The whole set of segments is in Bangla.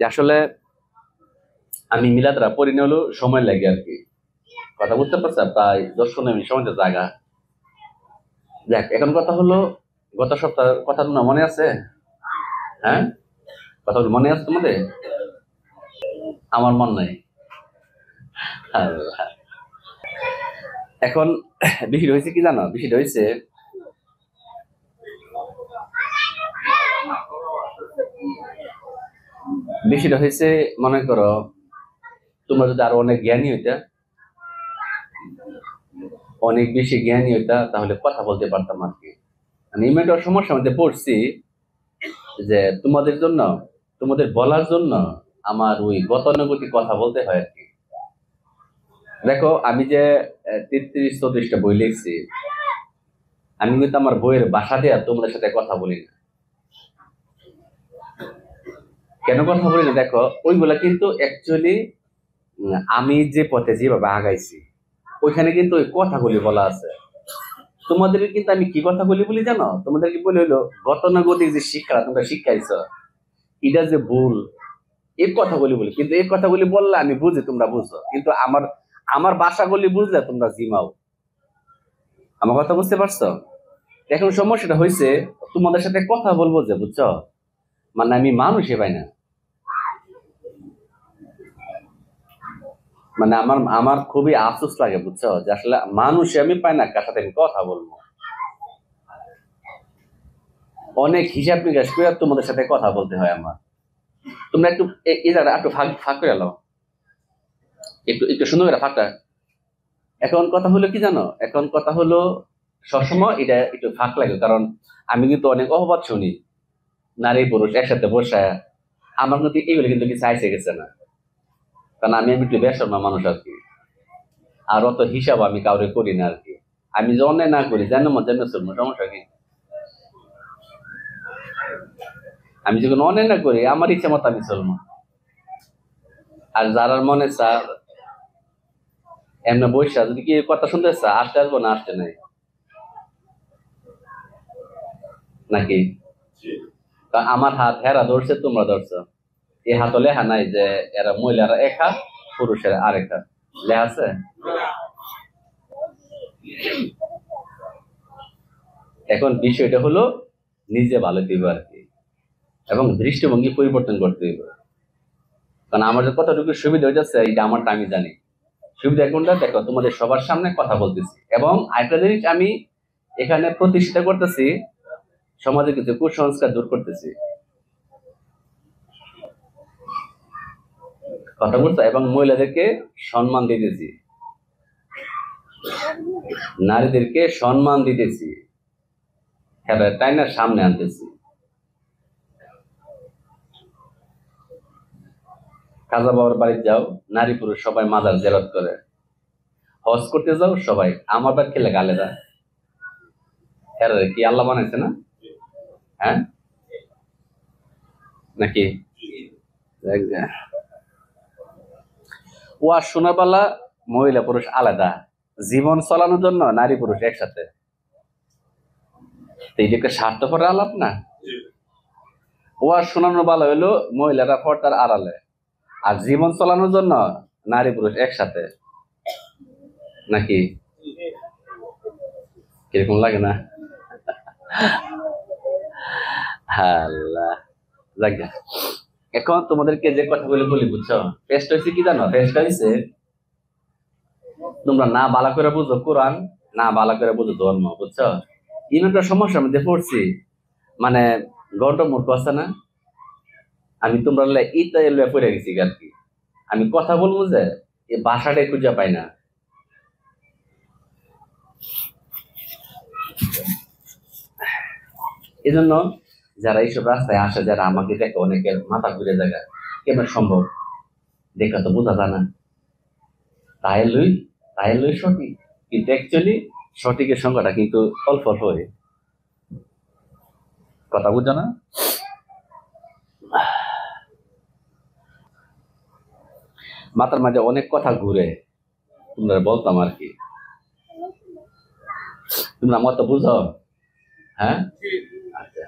যে আসলে আমি মিলাদরা পড়ি না হলেও সময় লাগে আর কি। কথা বুঝতে পারছে? প্রায় 10-15 মিনিট সময় তো জায়গা। দেখ, এখন কথা হলো, গত সপ্তাহের কথা না মনে আছে? হ্যাঁ, কথা মনে আছে তোমাদের? আমার মন নাই। আল্লাহ। এখন বিষয়টা হয়েছে কি জানো? বিষয়টা হয়েছে বিষয়টা হয়েছে মনে করো, তোমরা যদি আরো অনেক জ্ঞানী হইতা, অনেক বেশি জ্ঞানী হইতা, তাহলে কথা বলতে পারতাম আর কি। মানে এমন একটা সমস্যার মধ্যে পড়ছি যে তোমাদের জন্য, তোমাদের বলার জন্য আমার ওই গতানুগতিক কথা বলতে হয় আর কি। দেখো, আমি যে 33-34টা বই লিখছি, আমি কিন্তু আমার বইয়ের বাসা দেয়া তোমাদের সাথে কথা বলি না। কেন কথা বলি না? দেখো, ওইগুলা কিন্তু অ্যাকচুয়ালি আমি যে পথে যেভাবে আগাইছি ওইখানে কিন্তু ওই কথাগুলি বলা আছে। তোমাদের কিন্তু আমি কি কথাগুলি বলি জানো? তোমাদেরকে বলি হইলো গতানুগতিক যে শিক্ষা তোমরা শিখাইছ, এটা যে ভুল, এই কথাগুলি বলি। কিন্তু এই কথাগুলি বললে আমি বুঝি, তোমরা বুঝো, কিন্তু আমার আমার ভাষাগুলি বুঝলে তোমরা জিমাও। আমার কথা বুঝতে পারছো? এখন সমস্যাটা হয়েছে, তোমাদের সাথে কথা বলবো যে, বুঝছো, মানে আমি মানুষই পাই না। মানে আমার আমার খুবই আফসোস লাগে, বুঝছো, যে আসলে মানুষই আমি পাই না কার সাথে আমি কথা বলবো। অনেক হিসাব নিকাশ করে তোমাদের সাথে কথা বলতে হয় আমার। তোমরা একটু এই জায়গাটা একটু ফাঁক ফাঁক করে এলো, একটু একটু সুন্দর করে ফাঁকটা। এখন কথা হলো কি জানো? এখন কথা হলো, সবসময় এটা একটু ফাঁক লাগে, কারণ আমি কিন্তু অনেক অপবাদ শুনি, নারী পুরুষ একসাথে বসায়। আমার কিন্তু এগুলো কিন্তু কিছু আইসে গেছে না, কারণ আমি একটু বেশর্মা মানুষ আর কি। আর অত হিসাব আমি কাউরে করি না আর কি। আমি যে অন্যায় না করি, জানো জানো চলবো, সমস্যা কি? আমি যখন অন্যায় না করি, আমার ইচ্ছা মতো আমি চলবো। আর যারা মনে চা এমনি বৈশা যদি কি কথা শুনতে চা, আসতে আসবো না, আসতে নাই নাকি? কারণ আমার হাত হেরা ধরছে, তোমরা ধরছো। এই হাত লেখা নাই যে এরা মহিলারা এক হাত, পুরুষের আরেক হাত, লেখা আছে? এখন বিষয়টা হলো নিজে ভালো দিব আর কি, এবং দৃষ্টিভঙ্গি পরিবর্তন করতে হবে। কারণ আমার যে কতটুকু সুবিধা হয়ে যাচ্ছে এটা আমারটা আমি জানি। সুবিধা কোনটা? দেখো, তোমাদের সবার সামনে কথা বলতেছি, এবং আরেকটা জিনিস আমি এখানে প্রতিষ্ঠিত করতেছি, সমাজে কিছু কুসংস্কার দূর করতেছি। কথা বলছো? এবং মহিলাদেরকে সম্মান দিতেছি, নারীদেরকে সম্মান দিতেছি, হ্যাঁ, তাই না, সামনে আনতেছি। খাজা বাবার বাড়িতে যাও, নারী পুরুষ সবাই মাজার জিয়ারত করে। হজ করতে যাও, সবাই আমার বাড়ি খেলে গালে দেয়। হ্যাঁ, কি আল্লাহ বানাইছে না? হ্যাঁ, নাকি? ওয়াজ শোনার বেলা মহিলা পুরুষ আলাদা, জীবন চালানোর জন্য নারী পুরুষ একসাথে। তো এইটা একটা স্বার্থপর আলাপ না? ওয়াজ শোনানোর বেলা হইলো মহিলারা পর্দার আড়ালে, আর জীবন চালানোর জন্য নারী পুরুষ একসাথে, নাকি? কিরকম লাগে না? আল্লাহ, যাক গে। এখন তোমাদেরকে যে কথাগুলো বলি, বুঝছো, টেস্ট হয়েছে কি জানো? টেস্ট হয়েছে তোমরা না বালা করে বুঝো কোরআন, না বালা করে বুঝো ধর্ম, বুঝছো। এমন একটা সমস্যার মধ্যে পড়ছি, মানে গন্ড মূর্খ আছে না, আমি তোমরা ইটা এলে পড়ে গেছি আর কি। আমি কথা বলবো যে এই ভাষাটাই খুঁজে পাই না। এই জন্য যারা এইসব রাস্তায় আসে, যারা আমাকে দেখে, অনেকের মাথা ঘুরে জায়গা, কেমন সম্ভব, দেখা তো বোঝা যায় না, তাই লই তাই লই সঠিক, কিন্তু অ্যাকচুয়ালি সঠিকের সংখ্যাটা কিন্তু অল্প অল্প হয়। কথা বুঝছো না? মাথার মাঝে অনেক কথা ঘুরে, তোমরা বলতাম আর কি। তোমরা আমার তো বুঝো? হ্যাঁ, আচ্ছা।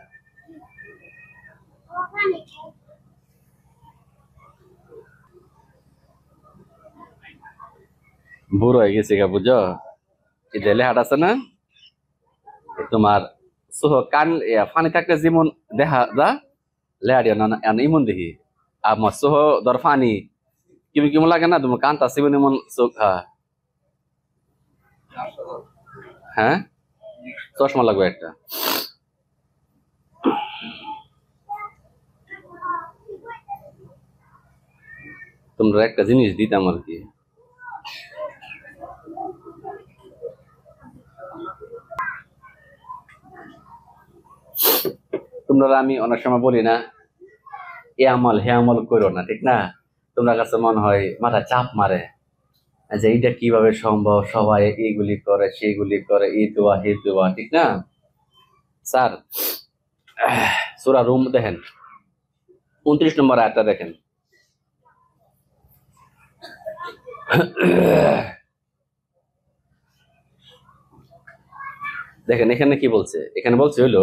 বুড়ো হয়ে গেছে গা বুঝো, এই যে লেহাট আছে না, তোমার সোহ কান ফানি থাকলে যেমন দেখা যা লেহাট ইমন দেখি, আমার সোহ ধর ফানি কিমন কিমন লাগে না, তোমার কান্তা সিমন এমন চোখ। হ্যাঁ, চশমা লাগবে একটা। তোমরা একটা জিনিস দিতাম আর কি, তোমরা আমি অনেক সময় বলি না এ আমল হে আমল করো না, ঠিক না? তোমরা কাছে মনে হয় মাথা চাপ মারে যে এইটা কিভাবে সম্ভব, সবাই এইগুলি করে সেইগুলি করে, এই দোয়া হে দোয়া, ঠিক না? স্যার, সূরা রুম দেখেন 29 নম্বর আয়াতটা দেখেন। দেখেন এখানে কি বলছে, এখানে বলছে হলো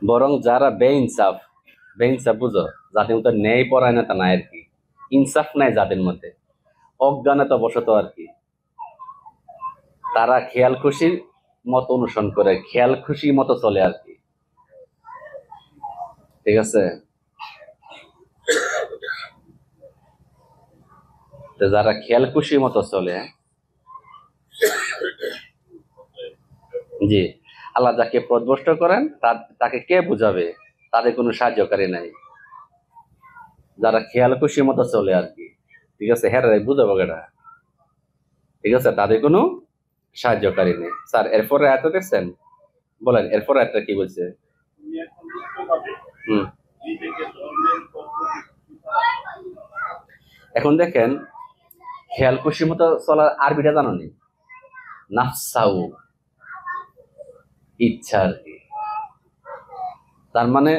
বরং যারা বেইনসাফ, বেইনসাফ বুঝো, যাদের মধ্যে ন্যায় পরায়ণতা নাই আর কি, ইনসাফ নাই যাদের মধ্যে, অজ্ঞানতা বশত আর কি, তারা খেয়াল খুশির মতো অনুসরণ করে, খেয়াল খুশি মতো চলে আর কি, ঠিক আছে? তো যারা খেয়াল খুশির মতো চলে, জি, আল্লাহ যাকে পথভ্রষ্ট করেন তাকে কে বুঝাবে, তাদের কোনো সাহায্যকারী নাই। যারা খেয়াল খুশির মতো চলে আর কি, ঠিক আছে, হ্যাঁ বুঝাবো এটা, ঠিক আছে, তাদের কোনো সাহায্যকারী নেই। স্যার এরপরে এত দেখছেন, বলেন এরপরে একটা কি বলছে? হুম, এখন দেখেন খেয়াল খুশির মতো চলার আরবিটা জানো নি? নাফসাউ, ইচ্ছা আর কি। তার মানে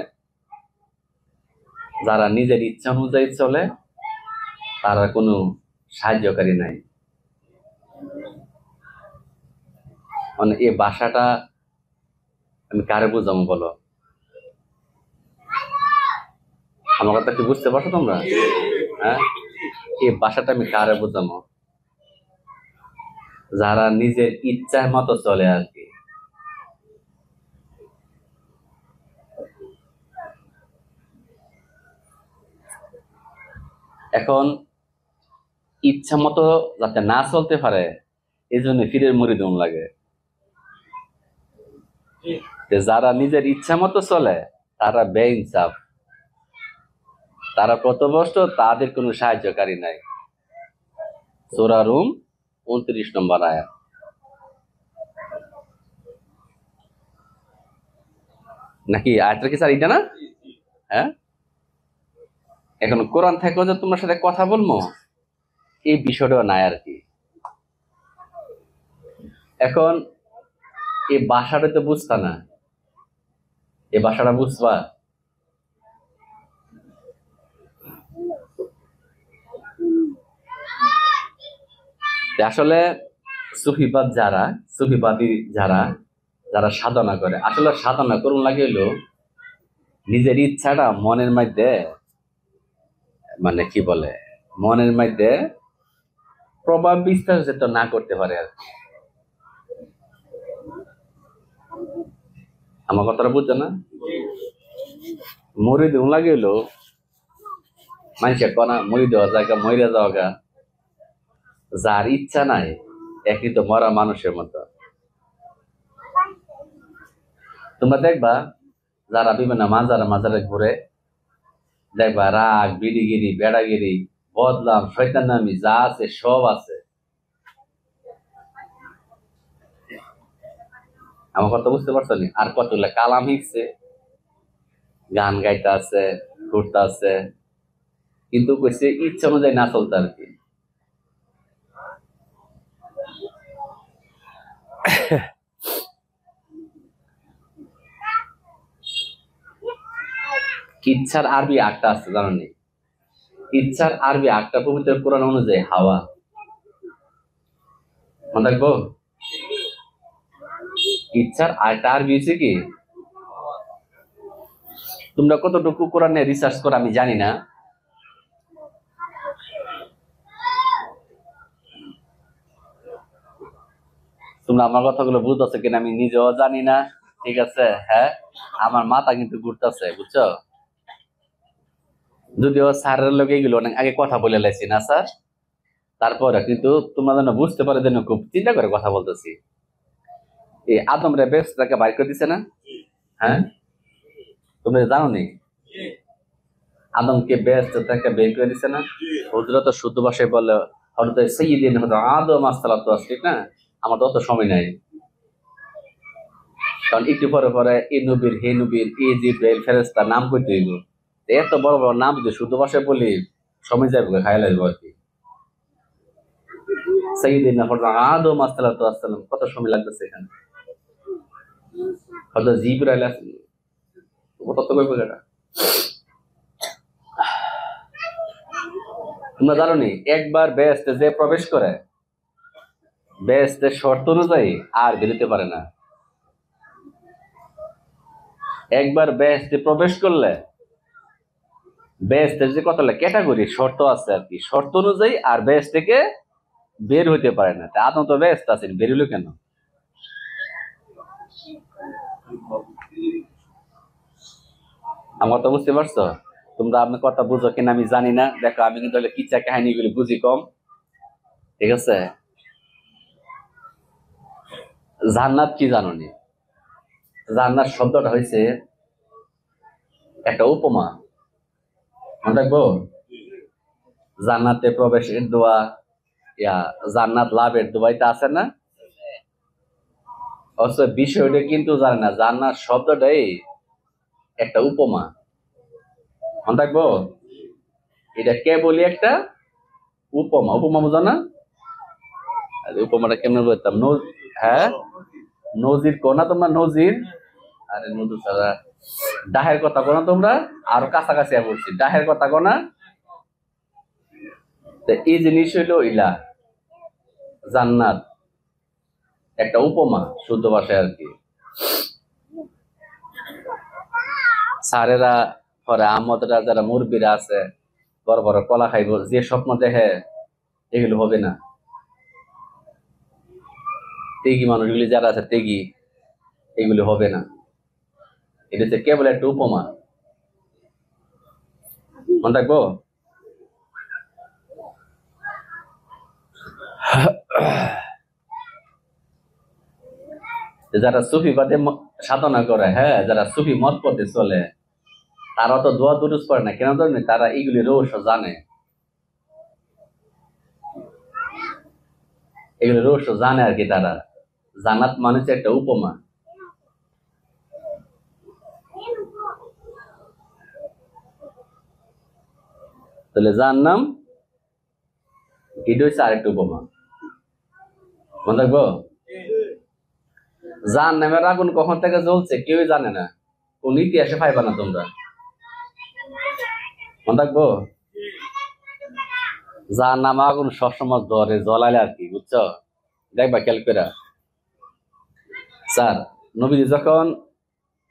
যারা নিজের ইচ্ছা অনুযায়ী চলে তারা কোনো সাহায্যকারী নাই। মানে এই ভাষাটা আমি কারে বুঝাবো বলো? আমার কথা কি বুঝতে পারছো তোমরা? হ্যাঁ, এই ভাষাটা আমি কারে বুঝাবো? যারা নিজের ইচ্ছার মতো চলে আর কি। এখন ইচ্ছা মতো যাতে না চলতে পারে এই জন্য ফিরের মুড়িদুম লাগে। যারা নিজের ইচ্ছা মতো চলে তারা বেইনসাফ, তারা পথভ্রষ্ট, তাদের কোনো সাহায্যকারী নাই। সূরা রুম 29 নম্বর আয়াত। নাকি আয়াতটা কি স্যার এটা না? হ্যাঁ, এখন কোরআন থেকেও যে তোমার সাথে কথা বলবো এই বিষয়টাও নাই আর কি। এখন এই ভাষাটা তো বুঝতা না, এই ভাষাটা বুঝবা? আসলে সুফিবাদ যারা, সুফিবাদী যারা, যারা সাধনা করে, আসলে সাধনা করুন লাগে হলো নিজের ইচ্ছাটা মনের মধ্যে, মানে কি বলে, মনের মধ্যে প্রভাব বিস্তার যেটা না করতে পারে আর কি। আমার কথাটা বুঝছো না? মরি দিন লাগে হলো মানুষে কনা মরি দেওয়া জায়গা মরে যাওয়া গা, যার ইচ্ছা নাই একই তো মরা মানুষের মতো। তোমরা দেখবা যারা বিভিন্ন মাজারে মাজারে ঘুরে, দেখবা রাগ বিড়িগিরি বেড়াগিরি বদলাম শয়তানামি যা আছে সব আছে। আমার কথা বুঝতে পারছো নি? আর কতগুলা কালাম হিকছে, গান গাইতে আছে, ঘুরতে আছে, কিন্তু কইছে ইচ্ছা অনুযায়ী না চলতে আর কি। ইচ্ছার আরবি আটটা আছে জানো নি? ইচ্ছার আরবি আটটা পবিত্র কোরআন অনুযায়ী হাওয়া। মনে রাখবো, ইচ্ছার আটটা আরবি হচ্ছে কি? তোমরা কতটুকু কোরআন নিয়ে রিসার্চ করো আমি জানি না। তোমরা আমার কথাগুলো বুঝতেছো কিনা আমি নিজেও জানি না, ঠিক আছে। হ্যাঁ, আমার মাথা কিন্তু ঘুরতেছে, বুঝছো। যদিও স্যারের লোক এগুলো অনেক আগে কথা বলে লাইছি না স্যার, তারপরে কিন্তু তোমরা যেন বুঝতে পারে যেন খুব চিন্তা করে কথা বলতেছি। এই আদম রে বেস্টটাকে বাইর করে দিছে না? হ্যাঁ, তোমরা জানো নি আদমকে বেস্ট থেকে বের করে দিছে না? হুজুরা তো শুদ্ধ ভাষায় বলে হযরত সাইয়্যিদিন হযরত আদম আলাইহিস সালাতু ঠিক না? আমার তো অত সময় নাই, কারণ একটু পরে পরে এই নবীর হে নবীর এই জিব্রাইল ফেরেশতার নাম কইতে হইব। এত বড় বড় নাম যদি শুদ্ধ ভাষায় বলি সময় যাবে, খাই লাগবে আর কি। সাইয়্যিদিনা হযরত আদম আলাইহিস সালাম কত সময় লাগতেছে এখানে। হযরত জিব্রাইল কত কইব এটা। তোমরা জানো নি একবার বেহেশতে যে প্রবেশ করে বেহেশতের শর্ত অনুযায়ী আর বেরোতে পারে না। একবার বেহেশতে প্রবেশ করলে বেহেশতের যে কতগুলো ক্যাটাগরি শর্ত আছে আর কি, শর্ত অনুযায়ী আর বেহেশত থেকে বের হইতে পারে না। তা আদম তো বেহেশত আছেন, বেরোলো কেন? আমার তো বুঝতে পারছো। তোমরা আপনার কথা বুঝো কিনা আমি জানি না। দেখো আমি কিন্তু কিচ্ছা কাহিনীগুলি বুঝি কম, ঠিক আছে। জান্নাত কি জানো নি? জান্নাত শব্দটা হয়েছে একটা উপমা, মনে রাখবো। জান্নাতে প্রবেশের দোয়া, জান্নাত লাভের দোয়াইটা আছে না? অথচ বিষয়টা কিন্তু জানে না, জান্নাত শব্দটাই একটা উপমা, মনে রাখবো। এটা কে বলি একটা উপমা, উপমা বুঝো না? উপমাটা কেমন বলতাম? হ্যাঁ, নজির কো না তোমরা? নজির, আরে নজর ছাড়া ডাহের কথা কো না তোমরা? আরো কাছাকাছি বলছি, ডাহের কথা কো না? এই জিনিস হইলো ইলা জান্নাত একটা উপমা শুদ্ধ ভাষায় আর কি। স্যারেরা পরে আহমদরা যারা মুরব্বীরা আছে বড় বড় কলা খাইব, যে স্বপ্ন দেখে এগুলো হবে না। তেগি মানুষগুলি যারা আছে তেগি, এগুলি হবে না। এটা হচ্ছে কেবল একটা উপমা, মনে রাখবো। যারা সুফি বাদে সাধনা করে, হ্যাঁ, যারা সুফি মত পথে চলে, তারা তো দোয়া দুরুজ করে না কেন জানেন? তারা এইগুলি রহস্য জানে, এগুলি রহস্য জানে আর কি। তারা জান্নাত মানে হচ্ছে একটা উপমা। তাহলে যার নাম এটা হচ্ছে আরেকটা উপমা, মনে রাখবো। যার নামের আগুন কখন থেকে জ্বলছে কেউই জানে না, কোন ইতিহাসে পাইবা না তোমরা, মনে রাখবো। যার নাম আগুন সবসময় ধরে জ্বলালে আর কি, বুঝছো। দেখবা খেয়াল করে স্যার, নবীজি যখন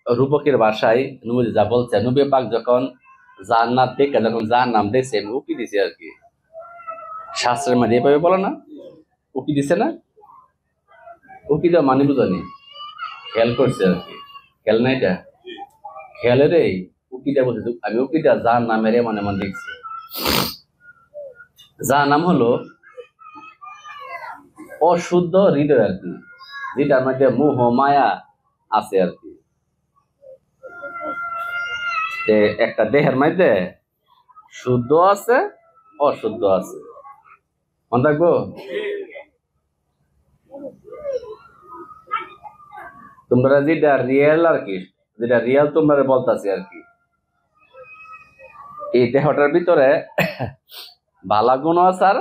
রূপকের ভাষায় নবীজি যা বলছে, নবী পাক যখন জান্নাত দেখে যখন যার নাম দেখছেন উকি দিছে আর কি। শাস্ত্রের মধ্যে এভাবে বলো না, উকি দিছে না? উকি দেওয়া মানে বুঝনি, খেয়াল করছে আর কি। খেয়াল না এটা? খেয়ালের এই উকিটা বলছে, আমি উকিটা যার নামের মানে মনে দেখছি। যার নাম হলো অশুদ্ধ হৃদয় আর কি, যেটার মধ্যে মোহ মায়া আছে আর কি। একটা দেহের মধ্যে শুদ্ধ আছে অশুদ্ধ আছে, মনে রাখবো। তোমরা যেটা রিয়েল আর কি, যেটা রিয়েল তোমরা বলতাছি আর কি, এই দেহটার ভিতরে ভালো গুণ আছে আর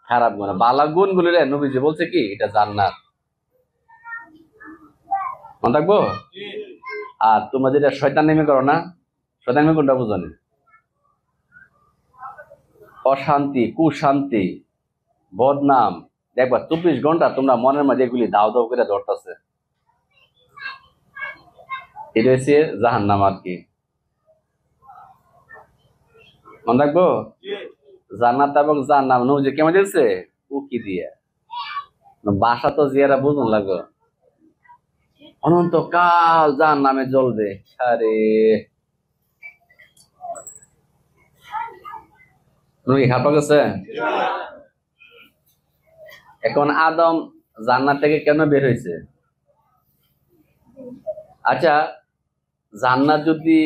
খারাপ গুণ। ভালো গুণ গুলি নবীজি বলছে কি এটা জান্নাত, মনে রাখবো। আর তোমরা যেটা শয়তান নেমে করো না, শয়তান নেমে কোনটা বুঝো না? অশান্তি, কুশান্তি, বদনাম, দেখবা 24 ঘন্টা তোমরা মনের মাঝে এগুলি দাও দাও করে ধরতেছে। এটা হচ্ছে জাহান্নাম আর কি। মনে রাখবো? জান্নাত এবং জাহান্নাম নবীজি কেমন দিয়েছে? উকি দিয়ে। বাসা তো জিয়ারা বুঝুন লাগো, অনন্তকাল জাহান্নামে জ্বলবে। আরে নবী খাপা গেছে। এখন আদম জান্নাত থেকে কেন বের হয়েছে? আচ্ছা, জান্নাত যদি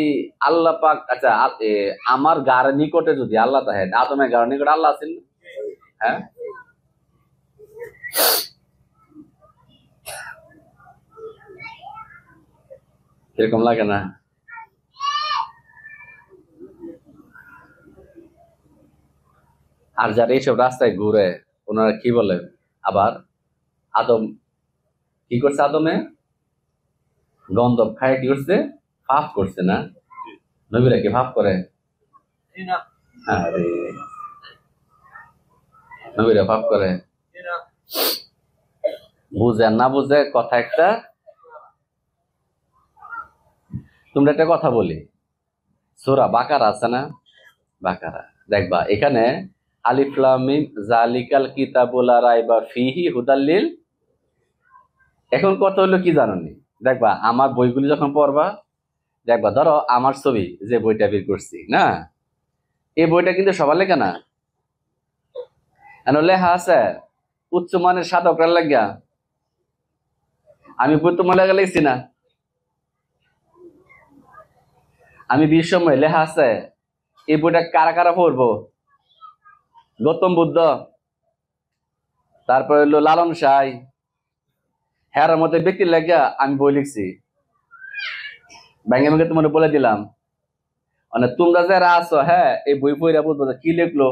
আল্লাহ পাক, আচ্ছা আমার গার নিকটে যদি আল্লাহ থাকে, আদমের গার নিকটে আল্লাহ আছেন না? হ্যাঁ, এরকম লাগে না? আর যারা এইসব রাস্তায় ঘুরে ওনারা কি বলে আবার, আদম কি করছে? আদমে গন্ধব খায় কি করছে? পাপ করছে না? নবীরা কি পাপ করে? আরে নবীরা পাপ করে? বুঝে না বুঝে কথা একটা। তোমরা একটা কথা বলি, সূরা বাকারা আছে না? বাকারা দেখবা, এখানে আলিফ লাম মিম জালিকাল কিতাবুল লা রাইবা ফিহি হুদাল লিল। এখন কথা হলো কি জানোনি? দেখবা আমার বইগুলি যখন পড়বা, দেখবা ধরো আমার ছবি যে বইটা বের করছি না, এই বইটা কিন্তু সবার লেখা না। লেখা আছে উচ্চমানের সাধকরা লাগিয়া। আমি বই তোমার লেখা লিখছি না। আমি বিশ্বময় লেখা আছে এই বইটা কারা কারা পড়বো? গৌতম বুদ্ধ, তারপর হলো লালন সাই, হ্যার মধ্যে ব্যক্তির লেখা আমি বই লিখছি। ব্যাঙ্গে ব্যাঙ্গে তোমার বলে দিলাম, মানে তোমরা যারা আছো, হ্যাঁ এই বই পড়া বুঝবো কি লিখলো,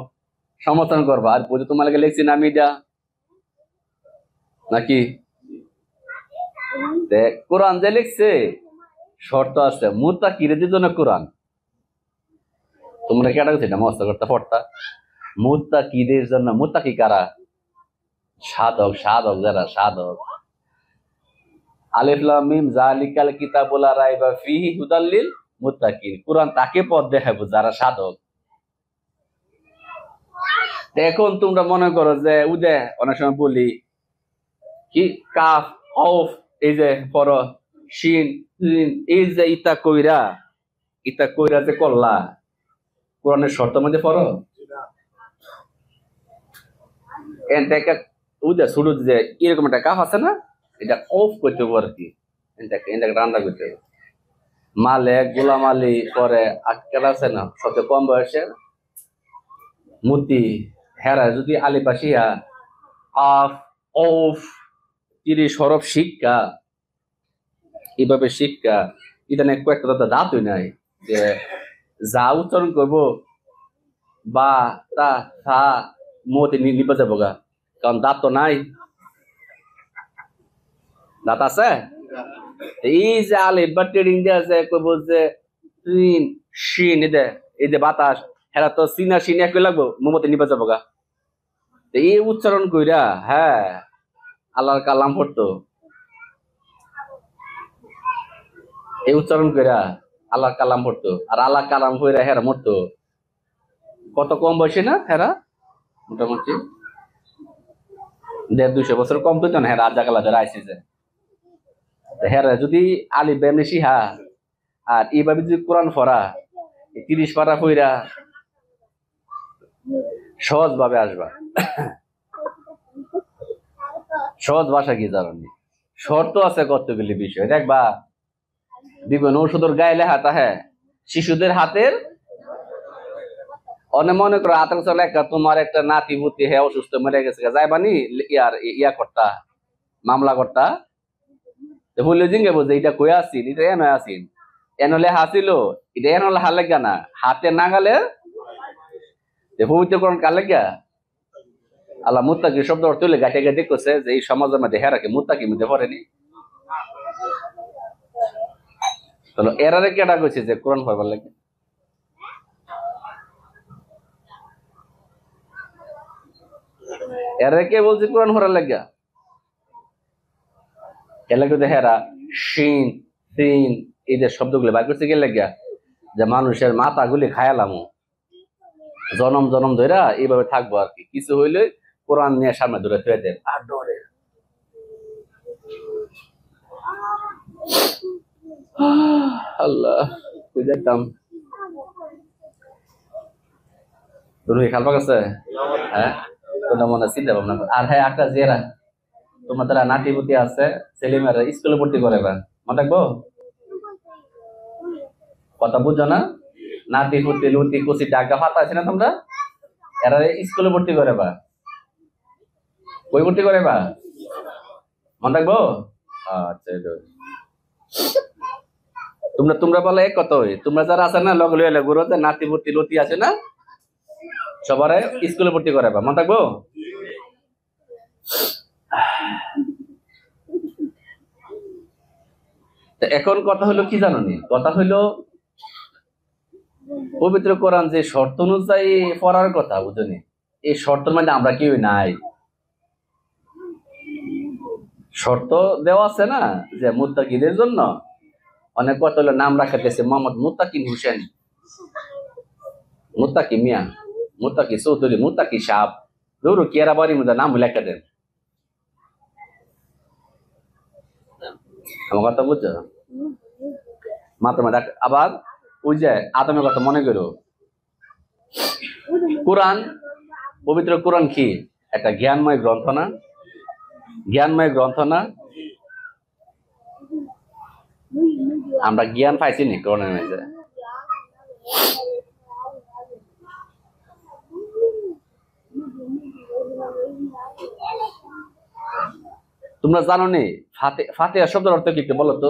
সমর্থন করবা। আর বই তোমার লেগে লিখছি না আমি এটা নাকি? কোরআন যে লিখছে শর্ত আছে, মুত্তাকিদের জন্য কোরআন। তোমরা কেটা গেছে এটা মস্ত করতে পড়তা। মুত্তাকিদের জন্য, মুত্তাকি কারা? সাধক, সাধক যারা সাধক। আলিফ লাম মিম জালিকাল কিতাবুল লা রাইবা ফিহি হুদাল লিল মুত্তাকিন। কোরআন তাকে পথ দেখাবো যারা সাধক। এখন তোমরা মনে করো যে উদে অনেক সময় বলি কি কাফ অফ, এই যে পর শিন এই যে ইতা কইরা যে করলা, কোরআনের শর্ত মধ্যে পড়ো এনটাকে উদে শুরু যে এরকম একটা কাফ আছে না, এটা অফ করতে হবে আর কি। এনটাকে রান্না করতে হবে। মালিক গোলাম আলী পরে আজকাল আছে না সবচেয়ে কম বয়সে মূর্তি, হেরা যদি আলী পাশিয়া আফ অফ 30 সরব শিক্ষা, এইভাবে শিক্ষা ইদানে কয়েকটা দাঁতই নাই যে যা উচ্চারণ করবো বা তা থা মতে নিপা যাবো গা, কারণ দাঁত তো নাই। দাঁত আছে? এই যে আলিফ বা ট্রেডিং দিয়ে আছে কইবো যে সিন শিন এই যে বাতাস, হেরা তো সিনা শিন একই লাগবো, মোমতে নিপা যাবো গা। এই উচ্চারণ কইরা হ্যাঁ আল্লাহর কালাম পড়তো, এই উচ্চারণ কইরা আল্লাহর কালাম পড়তো। আর আল্লাহ কালাম হইরা হেরা মরতো। কত কম বয়সে না হেরা? মোটামুটি 150-200 বছর কম তো না হেরা। আর জাগালা যারা আইসি যে হেরা যদি আলিফ বেমনি শিহা আর এইভাবে যদি কোরআন পড়া 30 পারা পইরা সহজ ভাবে আসবা। সহজ ভাষা কি জানি, শর্ত আছে কতগুলি বিষয়। দেখবা বিভিন্ন ঔষধের গায়ে লেখা তাহে শিশুদের হাতের, অনেক মনে করো আতঙ্ক লেখা তোমার একটা নাতি পুতি হ্যাঁ অসুস্থ মরে গেছে, যাইবানি ইয়া করতা মামলা করতা বললে জিঙ্গে বলছে এটা কই আসিন, এটা এন আসিন, এন লেখা আসিল, এটা এন লেখা লেখা না হাতে নাগালে পবিত্রকরণ কার লেখা আল্লাহ মুত্তাকি শব্দ অর্থ হলে গাটে গাটে করছে যে এই সমাজের মধ্যে হেরাকে মুত্তাকি মধ্যে পড়েনি। তাহলে এরারে কেডা কইছে যে কোরআন পড়বার লাগে? এরা কে বলছে কোরআন পড়ার লাগে? এলাকা হেরা শিন সিন এই যে শব্দগুলো বাইর করছে কে লাগে? যে মানুষের মাথা গুলি খায়ালামো, জনম জনম ধরে এইভাবে থাকবো আর কি, কিছু হইলে কোরআন নিয়ে সামনে ধরে থুয়ে দেন আর ডরে। আল্লাহ বুঝাইতাম তুমি খালপা গেছে। হ্যাঁ তোমরা মনে চিন্তা ভাবনা করো। আর হ্যাঁ একটা জেরা তোমার তারা নাতি পুতি আছে ছেলে মেয়েরা স্কুলে ভর্তি করাবেন মনে রাখবো। কথা বুঝছো না? নাতি পুতি লুতি কুচি টাকা ফাতা আছে না তোমরা, এরা স্কুলে ভর্তি করাবা। কই ভর্তি করাবা মনে রাখবো। আচ্ছা তোমরা তোমরা বলে এক কত তোমরা যারা আছে না লগ লইয়া গুরু নাতি ভর্তি লতি আছে না সবার স্কুলে ভর্তি করাবা মনে থাকবো। এখন কথা হলো কি জানো নি, কথা হলো পবিত্র কোরআন যে শর্ত অনুযায়ী পড়ার কথা বুঝনি, এই শর্তের মধ্যে আমরা কেউ নাই। শর্ত দেওয়া আছে না যে মুত্তাকিদের জন্য অনেক কথা হলো নাম রাখাতেছে মোহাম্মদ মুত্তাকিন হোসেন, মুত্তাকি মিয়া, মুত্তাকি চৌধুরী, মুত্তাকি সাপ, দৌড়ো কেরা বাড়ির মধ্যে নাম লেখা দেন। আমার কথা বুঝছো? মাত্র আবার ওই যে আদমের কথা মনে করো, কোরআন পবিত্র কোরআন কি একটা জ্ঞানময় গ্রন্থ না? জ্ঞানময় গ্রন্থ না? আমরা জ্ঞান পাইছি নি কোরআনের মধ্যে? তোমরা জানো নি ফাতিহা শব্দের অর্থ কি বলো তো?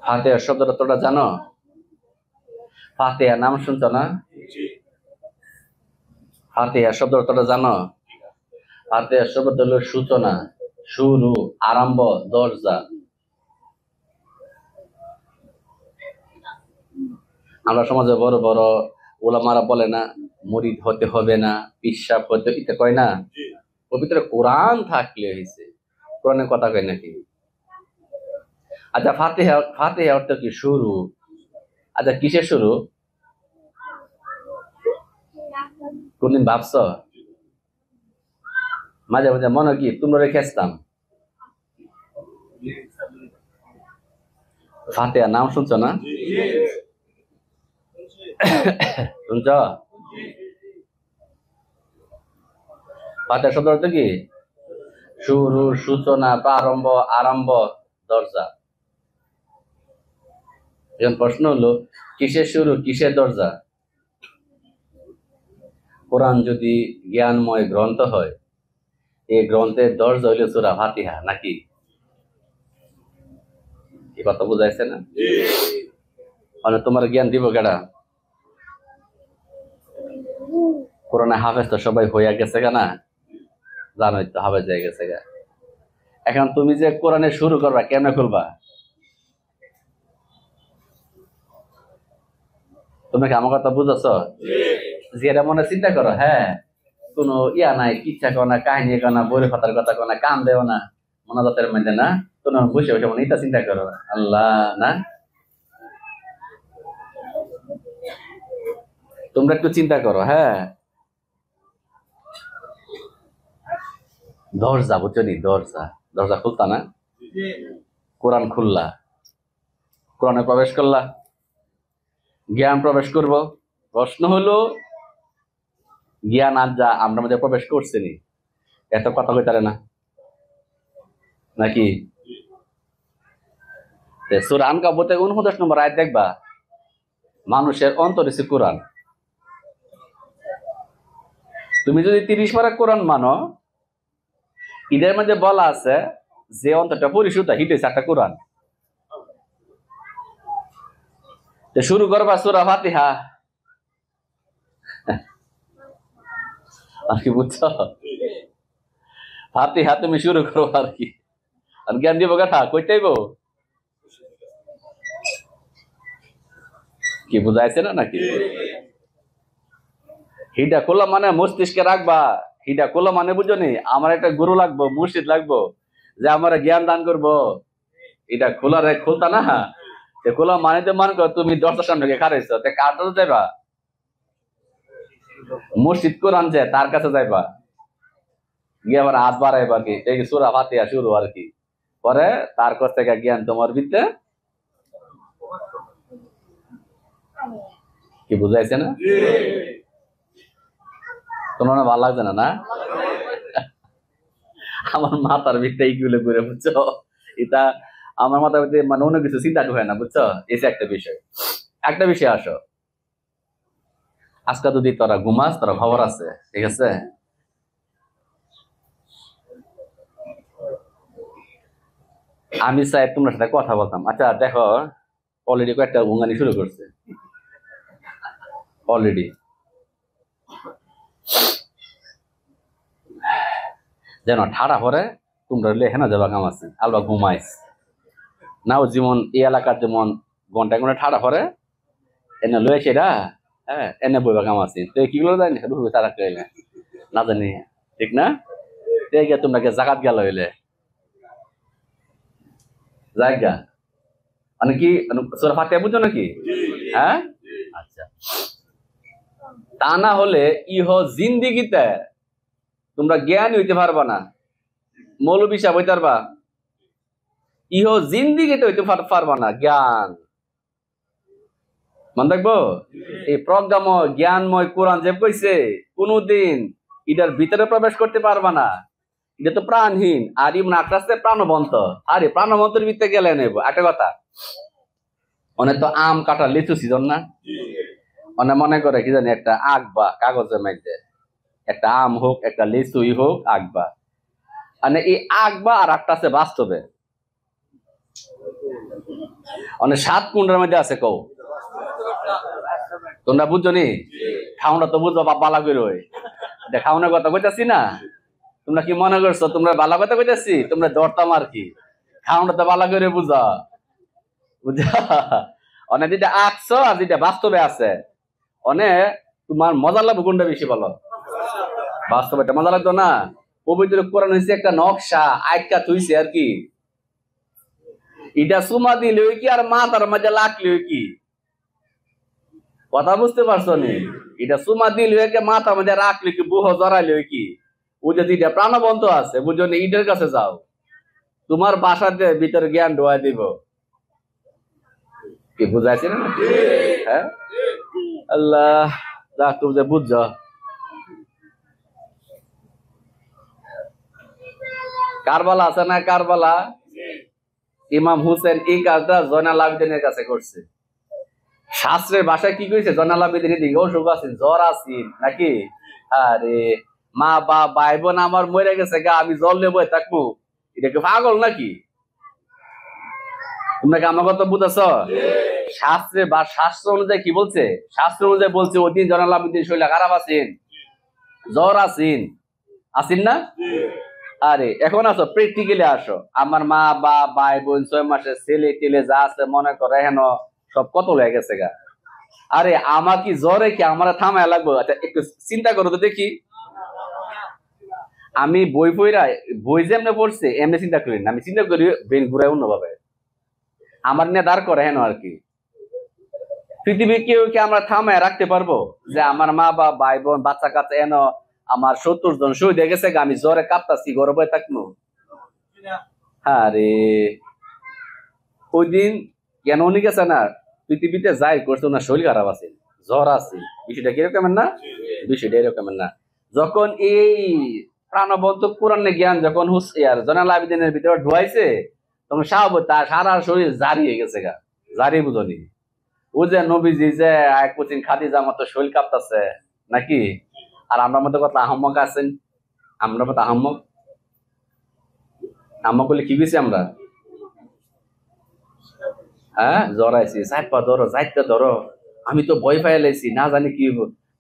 ফাতিহা শব্দের অর্থটা জানো? ফাতিহা নাম শুনছো না? ফাতিহা শব্দের অর্থটা জানো? ফাতিহা শব্দ হলো সূচনা, শুরু, আরম্ভ, দরজা। আমরা সমাজে বড় বড় ওলামারা বলে না মুরিদ হতে হবে না, পিসাব হতে এটা কয় না? পবিত্র কোরআন থাকলে হয়েছে, কোরআনের কথা কয় নাকি? আচ্ছা ফাতিহা, ফাতিহা অর্থ কি? শুরু। আচ্ছা কিসের শুরু? কোনদিন ভাবছ? মাঝে মাঝে মনে কি তোমরা রেখেছতাম ফাতিহা নাম শুনছো না? শুনছ? ফাতিহা শব্দ অর্থ কি? শুরু, সূচনা, প্রারম্ভ, আরম্ভ, দরজা। এখন প্রশ্ন হলো কিসের শুরু কিসের দরজা? কোরআন যদি জ্ঞানময় গ্রন্থ হয়, এই গ্রন্থের দরজা হইল সূরা ফাতিহা নাকি? এই কথা বুঝাইছে না? মানে তোমার জ্ঞান দিব কেডা? কোরআনে হাফেজ তো সবাই হইয়া গেছে না, জানোই তো হাফেজ হয়ে গেছে গা। এখন তুমি যে কোরআনে শুরু করবা কেন খুলবা? তুমি কি আমার কথা বুঝাচ্ছ? যেটা মনে চিন্তা করো, হ্যাঁ কোনো ইয়া নাই, কিচ্ছা কো না, কাহিনী কো না, বই খাতার কথা কো না, কান দেও না, মনাজাতের মধ্যে না, তুমি বসে বসে মনে এটা চিন্তা করো আল্লাহ না। তোমরা একটু চিন্তা করো, হ্যাঁ দরজা বুঝছো নি? দরজা, দরজা খুলতা না? কোরআন খুললা, কোরআনে প্রবেশ করলা, জ্ঞান প্রবেশ করব। প্রশ্ন হলো জ্ঞান আজ যা আমরা মধ্যে প্রবেশ করছে নি, এত কথা কইতারে না নাকি? সূরা আনকাবুতের 49 নম্বর আয়াত দেখবা, মানুষের অন্তরে সে কোরআন। তুমি যদি 30 পারা কোরআন মানো, এদের মধ্যে বলা আছে যে অন্তরটা পরিশুদ্ধ হিটেছে একটা কোরআন। শুরু করবা সূরা ফাতিহা, আর কি বুঝছো? ফাতিহা তুমি শুরু করো আর কি, আর জ্ঞান দিব কথা কইতেইব কি বুঝাইছে না নাকি? হিটা খোলা মানে মস্তিষ্কে রাখবা, হিটা খোলা মানে বুঝো নি আমার একটা গুরু লাগবো, মুর্শিদ লাগবো যে আমার জ্ঞান দান করবো। এটা খোলা রে খুলতা না, কোলা মানে তো মনে করো তুমি দশটার সামনে গিয়ে খারাইছো কার কাছে যাইবা? মসজিদ কোরআন যে তার কাছে যাইবা, গিয়ে আবার হাত বাড়াইবা কি এই সূরা ফাতিহা শুরু আর কি, পরে তার কাছ থেকে জ্ঞান তোমার ভিতরে কি বুঝাইছে না? তোমার ভালো লাগছে না? না আমার মাথার ভিতরে এইগুলো করে বুঝছো, এটা আমার মাথার ভিতরে মানে অন্য কিছু চিন্তা ঢুকে না বুঝছো। এই যে একটা বিষয় আসো, আজকে যদি তোরা ঘুমাস তোরা খবর আছে, ঠিক আছে? আমি চাই তোমার সাথে কথা বলতাম। আচ্ছা দেখো, অলরেডি কয়েকটা গুঙ্গানি শুরু করছে অলরেডি। যেন ঠাড়া পরে তোমরা লেখে যাবা কাম আছে আলবা ঘুমাইস নাও, যেমন এই এলাকার যেমন ঘন্টায় ঘন্টা ঠাড়া পরে এনে লয়ে সেটা, হ্যাঁ এনে বইবা কাম আছে। তো কিগুলো জানি তারা কইলে না জানি, ঠিক না? তোমরা জাগাত গেল হইলে জায়গা মানে কি সূরা ফাতিহা বুঝছো নাকি? হ্যাঁ আচ্ছা, তা না হলে ইহ জিন্দিগিতে তোমরা জ্ঞানী হইতে পারবা না, মৌলবী সাহেব হইতে পারবা, ইহ জিন্দিগিতে হইতে পারবা না জ্ঞান। মনে রাখবো, এই প্রজ্ঞাময় জ্ঞানময় কোরআন যে কইছে কোনদিন এটার ভিতরে প্রবেশ করতে পারবা না, এটা তো প্রাণহীন। আর ইমন আকাশে প্রাণবন্ত, আরে প্রাণবন্তের ভিতরে গেলে নেব। একটা কথা, অনেক তো আম কাটা লিচু সিজন না, অনেক মনে করে কি জানি একটা আঁকবা কাগজের মধ্যে, একটা আম হোক একটা লিচুই হোক আঁকবা, মানে এই আঁকবা আর একটা আছে বাস্তবে, অনেক 7 কুণ্ডের মধ্যে আছে কও। তোমরা বুঝছো নি? খাওনা তো বুঝবো বালা করে খাওয়ানোর কথা কইতাছি না। তোমরা কি মনে করছো তোমরা বালা কথা কইতাছি? তোমরা দরতাম আর কি, খাওয়ানো তো বালা করে বুঝা বুঝা। অনেক যেটা আঁকছো আর যেটা বাস্তবে আছে, অনেক তোমার মজা লাগবে কোনটা বেশি বলো? বাস্তবে এটা মজা লাগতো না? পবিত্র কোরআন হয়েছে একটা নকশা আইকা তুইছে আর কি, এটা সুমা দিলে কি আর মাথার মধ্যে লাগলে কি? কথা বুঝতে পারছো নি? এটা সুমা দিলে মাথার মধ্যে রাখলে কি, বুহ জড়াইলে কি? ও যদি এটা প্রাণবন্ত আছে বুঝো নি, ইটের কাছে যাও, তোমার বাসাতে ভিতরে জ্ঞান ঢোয়া দিব। কি বুঝাইছে না? হ্যাঁ আল্লাহ যা তুমি যে বুঝছো। কারবালা আছে না, কারবালা ইমাম হুসেন এই কাজটা জয়নাল আবেদিনের কাছে করছে। শাস্ত্রের ভাষায় কি কইছে? জয়নাল আবেদিন দিকে অসুখ আছেন, জ্বর আছেন নাকি, আরে মা বা ভাই বোন আমার মরে গেছে গা, আমি জল নেবো থাকবো, এটা কি পাগল নাকি? তোমরা কি আমার কথা বুঝাছ? শাস্ত্রে বা শাস্ত্র অনুযায়ী কি বলছে? শাস্ত্র অনুযায়ী বলছে ওই দিন জয়নাল আবেদিন শরীর খারাপ আছেন, জ্বর আছেন, আছেন না? আরে এখন আসো প্র্যাকটিক্যালি আসো, আমার মা বা ভাই বোন 6 মাসের ছেলে টেলে যা আছে মনে করে হেন সব কত হয়ে গেছে গা। আরে আমার কি জ্বরে কি আমার থামায় লাগবো? আচ্ছা একটু চিন্তা করো তো দেখি, আমি বই যেমনি পড়ছে এমনি চিন্তা করি না, আমি চিন্তা করি ব্রেন ঘুরাই অন্যভাবে, আমার নিয়ে দাঁড় করে হেন আর কি। পৃথিবী কেউ কি আমরা থামায় রাখতে পারবো যে আমার মা বা ভাই বোন বাচ্চা কাচ্চা এন আমার 70 জন শহীদ হয়ে গেছে, আমি জ্বরে কাঁপতাছি গর্বে থাকবো? আরে ওই দিন কেন উনি গেছে না, পৃথিবীতে যাই করছে ওনার শরীর খারাপ আছে, জ্বর আছে, বিষয়টা কিরকম না? বিষয়টা এরকম না। যখন এই প্রাণবন্ত কোরআনে জ্ঞান যখন জয়নাল আবেদিনের ভিতরে ঢুয়াইছে, তখন স্বাভাবিক তার সারা শরীর জারি হয়ে গেছে গা, জারি বুঝনি? ও যে নবীজি যে এক কোচিন খাদিজা মতো শরীর কাঁপতাছে নাকি? আর আমরা মতো কত আহম্মক আছেন, আমরা মতো আহম্মক আহম্মক বলে কি গেছি আমরা? হ্যাঁ জড়াইছি, চাইপা ধরো যাইতে ধরো, আমি তো ভয় পাই লাইছি, না জানি কি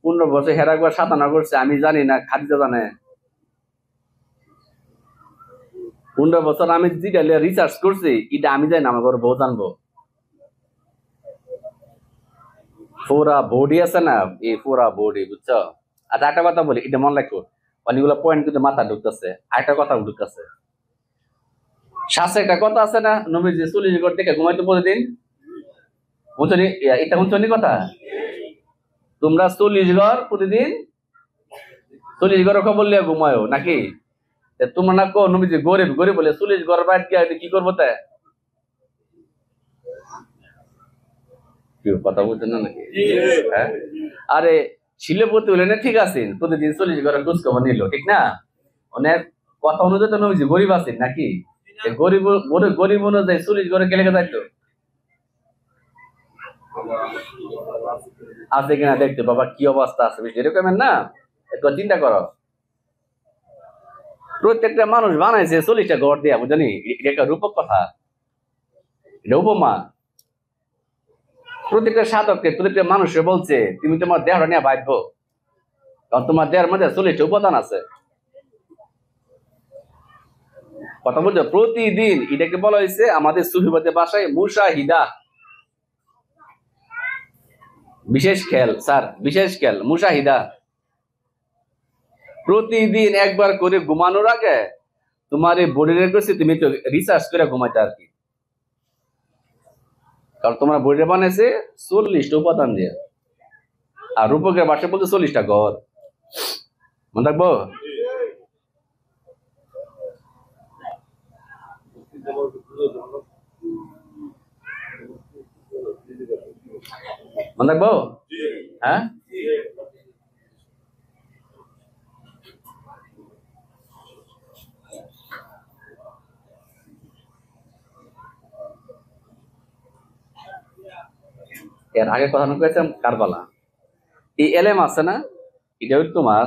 15 বছর হেরাকবার সাধনা করছে, আমি জানি না, খাদিজা জানে। 15 বছর আমি যেটা রিসার্চ করছি এটা আমি জানি না, আমার ঘরে বউ জানবো। পুরা বডি আছে না, এই পুরা বডি বুঝছো। আচ্ছা একটা কথা বলি, এটা মনে রাখো, অনেকগুলো পয়েন্ট কিন্তু মাথা ঢুকতেছে। আরেকটা কথা ঢুকতেছে, শাস্ত্রে একটা কথা আছে না, নবীজি 40 ঘর থেকে ঘুমাইতো প্রতিদিন, বুঝছনি? এটা বুঝছনি কথা? তোমরা 40 ঘর প্রতিদিন 40 ঘর খবর লিয়ে ঘুমায়ো নাকি? তোমরা না কো নবীজি গরিব গরিব বলে 40 ঘর বাইর গিয়ে কি করবো তা? কেউ কথা বলছেন না নাকি? হ্যাঁ, আরে শিল্পপতি হলে না ঠিক আছেন, প্রতিদিন 40 ঘরের খোঁজ খবর নিল, ঠিক না? অনেক কথা অনুযায়ী তো নবীজি গরিব আছেন নাকি? গরিব গরিব অনুযায়ী 40 ঘরে কে লেগে যাইতো? আছে কিনা দেখতে বাবা, কি অবস্থা আছে এরকম না? একটু চিন্তা করো। প্রত্যেকটা মানুষ বানাইছে 40টা ঘর দিয়া, বুঝলি? এটা একটা রূপক কথা, এটা উপমা। প্রত্যেকটা সাধককে প্রত্যেকটা মানুষে বলছে তুমি তোমার দেহটা নিয়ে বাঁচবো, কারণ তোমার দেহের মধ্যে 40টা উপাদান আছে। কথা বলছো? প্রতিদিন এটাকে বলা হয়েছে আমাদের সুফিবাদের ভাষায় মুশাহিদা, বিশেষ খেল স্যার, বিশেষ খেল মুশাহিদা। প্রতিদিন একবার করে ঘুমানোর আগে তোমার এই বডির কাছে তুমি একটু রিসার্চ করে ঘুমাইতে আর কি, কারণ তোমার বডিটা বানাইছে 40টা উপাদান দিয়ে। আর রূপকের ভাষায় বলতে 40টা ঘর। মনে থাকবো? মনে থাকবো? হ্যাঁ, এর আগে কথা কয়েছিলাম কারবালা। এই এলেম আছে না, এটা হচ্ছে তোমার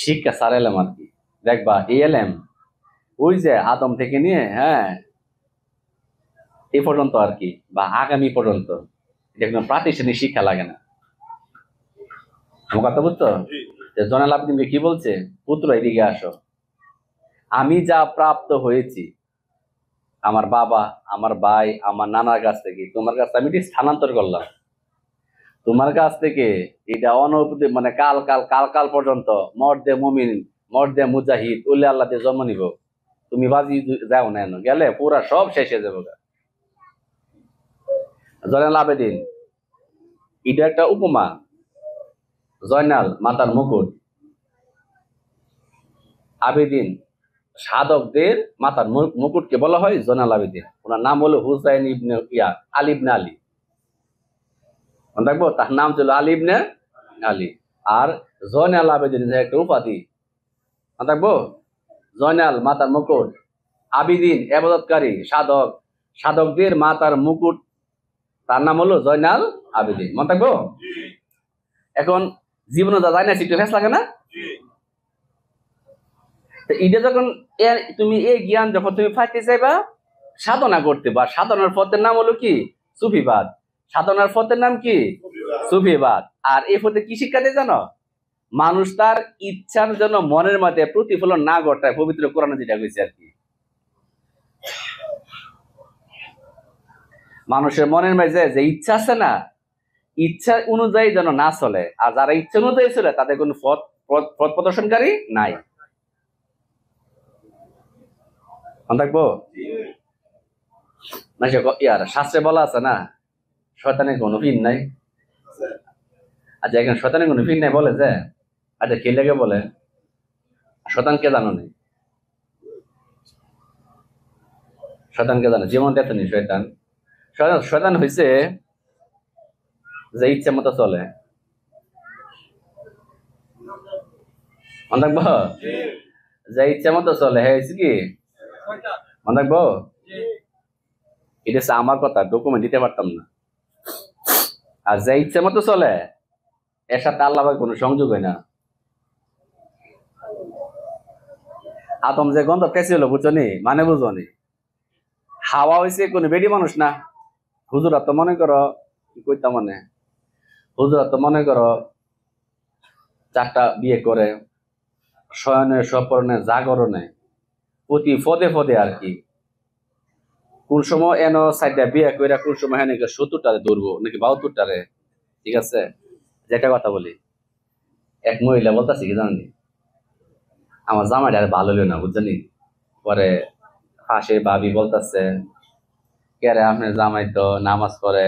শিক্ষা সার এলেম আর কি। দেখবা এই এলেম ওই যে আদম থেকে নিয়ে হ্যাঁ এই পর্যন্ত আর কি, বা আগামী পর্যন্ত, এটা কোনো প্রাতিষ্ঠানিক শিক্ষা লাগে না। আমার কথা বুঝতো? জয়নাল আবেদিনকে কি বলছে? পুত্র এদিকে আসো, আমি যা প্রাপ্ত হয়েছি আমার বাবা, আমার ভাই, আমার নানার কাছ থেকে তোমার কাছে আমি এটি স্থানান্তর করলাম। তোমার কাছ থেকে এটা অনবধি মানে কাল কাল কাল কাল পর্যন্ত মর্দে মুমিন, মর্দে মুজাহিদ উল্লে আল্লাহ দিয়ে জন্ম নিব। তুমি বাজি যাও না গেলে পুরা সব শেষ হয়ে যাবো। জয়নাল আবেদিন এটা একটা উপমা। জয়নাল মাতার মুকুট, আবেদিন সাধকদের মাতার মুকুটকে বলা হয় জয়নাল আবেদিন। ওনার নাম হলো হুসাইন ইবনে আলী ইবনে আলী। মনে রাখবো, তার নাম ছিল আলী ইবনে আলী। আর জয়নাল আবেদিন একটা উপাধি, মনে রাখবো। জয়নাল মাতার মুকুট, আবিদিন এবাদতকারী, সাধক, সাধকদের মাতার মুকুট, তার নাম হলো জয়নাল আবেদিন। মনে থাকবো? এখন জীবনে যা যায় না একটু ফেস লাগে না? এটা যখন তুমি এই জ্ঞান যখন তুমি পাইতে চাইবা, সাধনা করতে বা সাধনার পথের নাম হলো কি? সুফিবাদ। সাধনার পথের নাম কি? সুফিবাদ। আর এই পথে কি শিক্ষা দেয় জানো? মানুষ তার ইচ্ছার জন্য মনের মধ্যে প্রতিফলন না ঘটায়, পবিত্র কোরআনে যেটা হয়েছে আর কি। মানুষের মনের মাঝে যে ইচ্ছা আছে না, ইচ্ছা অনুযায়ী যেন না চলে। আর যারা ইচ্ছা অনুযায়ী চলে তাদের কোন পথ প্রদর্শনকারী নাই। থাকবো? ইয়ার শাস্ত্রে বলা আছে না, শয়তানের কোনো ফিন নাই। আচ্ছা, এখানে শয়তানের কোনো ফিন নাই বলে যে, আচ্ছা কে লেগে বলে? শয়তানকে জানো নেই? শয়তানকে জানো? যেমন দেখনি শয়তান, শয়তান হয়েছে যে ইচ্ছা মতো চলে। মনে থাকবো? যে ইচ্ছা মতো চলে হ্যাঁ হয়েছে কি? মনে থাকবো? এটা হচ্ছে আমার কথা, ডকুমেন্ট দিতে পারতাম না। আর যে ইচ্ছা মতো চলে এর সাথে আল্লাহর কোনো সংযোগ হয় না। আদম যে গন্ধ পেয়েছিল বুঝছনি, মানে বুঝনি? হাওয়া হয়েছে কোন বেডি মানুষ না। হুজুরা তো মনে করো কি কইতাম, মানে হুজুরা তো মনে করো 4টা বিয়ে করে, শয়নে স্বপরণে জাগরণে প্রতি পদে পদে আর কি। কোন সময় এন 4টা বিয়ে করে, কোন সময় হ্যাঁ 70টারে ধরবো নাকি 72টারে। ঠিক আছে, যেটা কথা বলি, এক মহিলা বলতেছি কি জানি, আমার জামাইটা আর ভালো হলো না বুঝছনি। পরে পাশে ভাবি বলতেছে কে রে আপনার জামাই তো নামাজ পড়ে,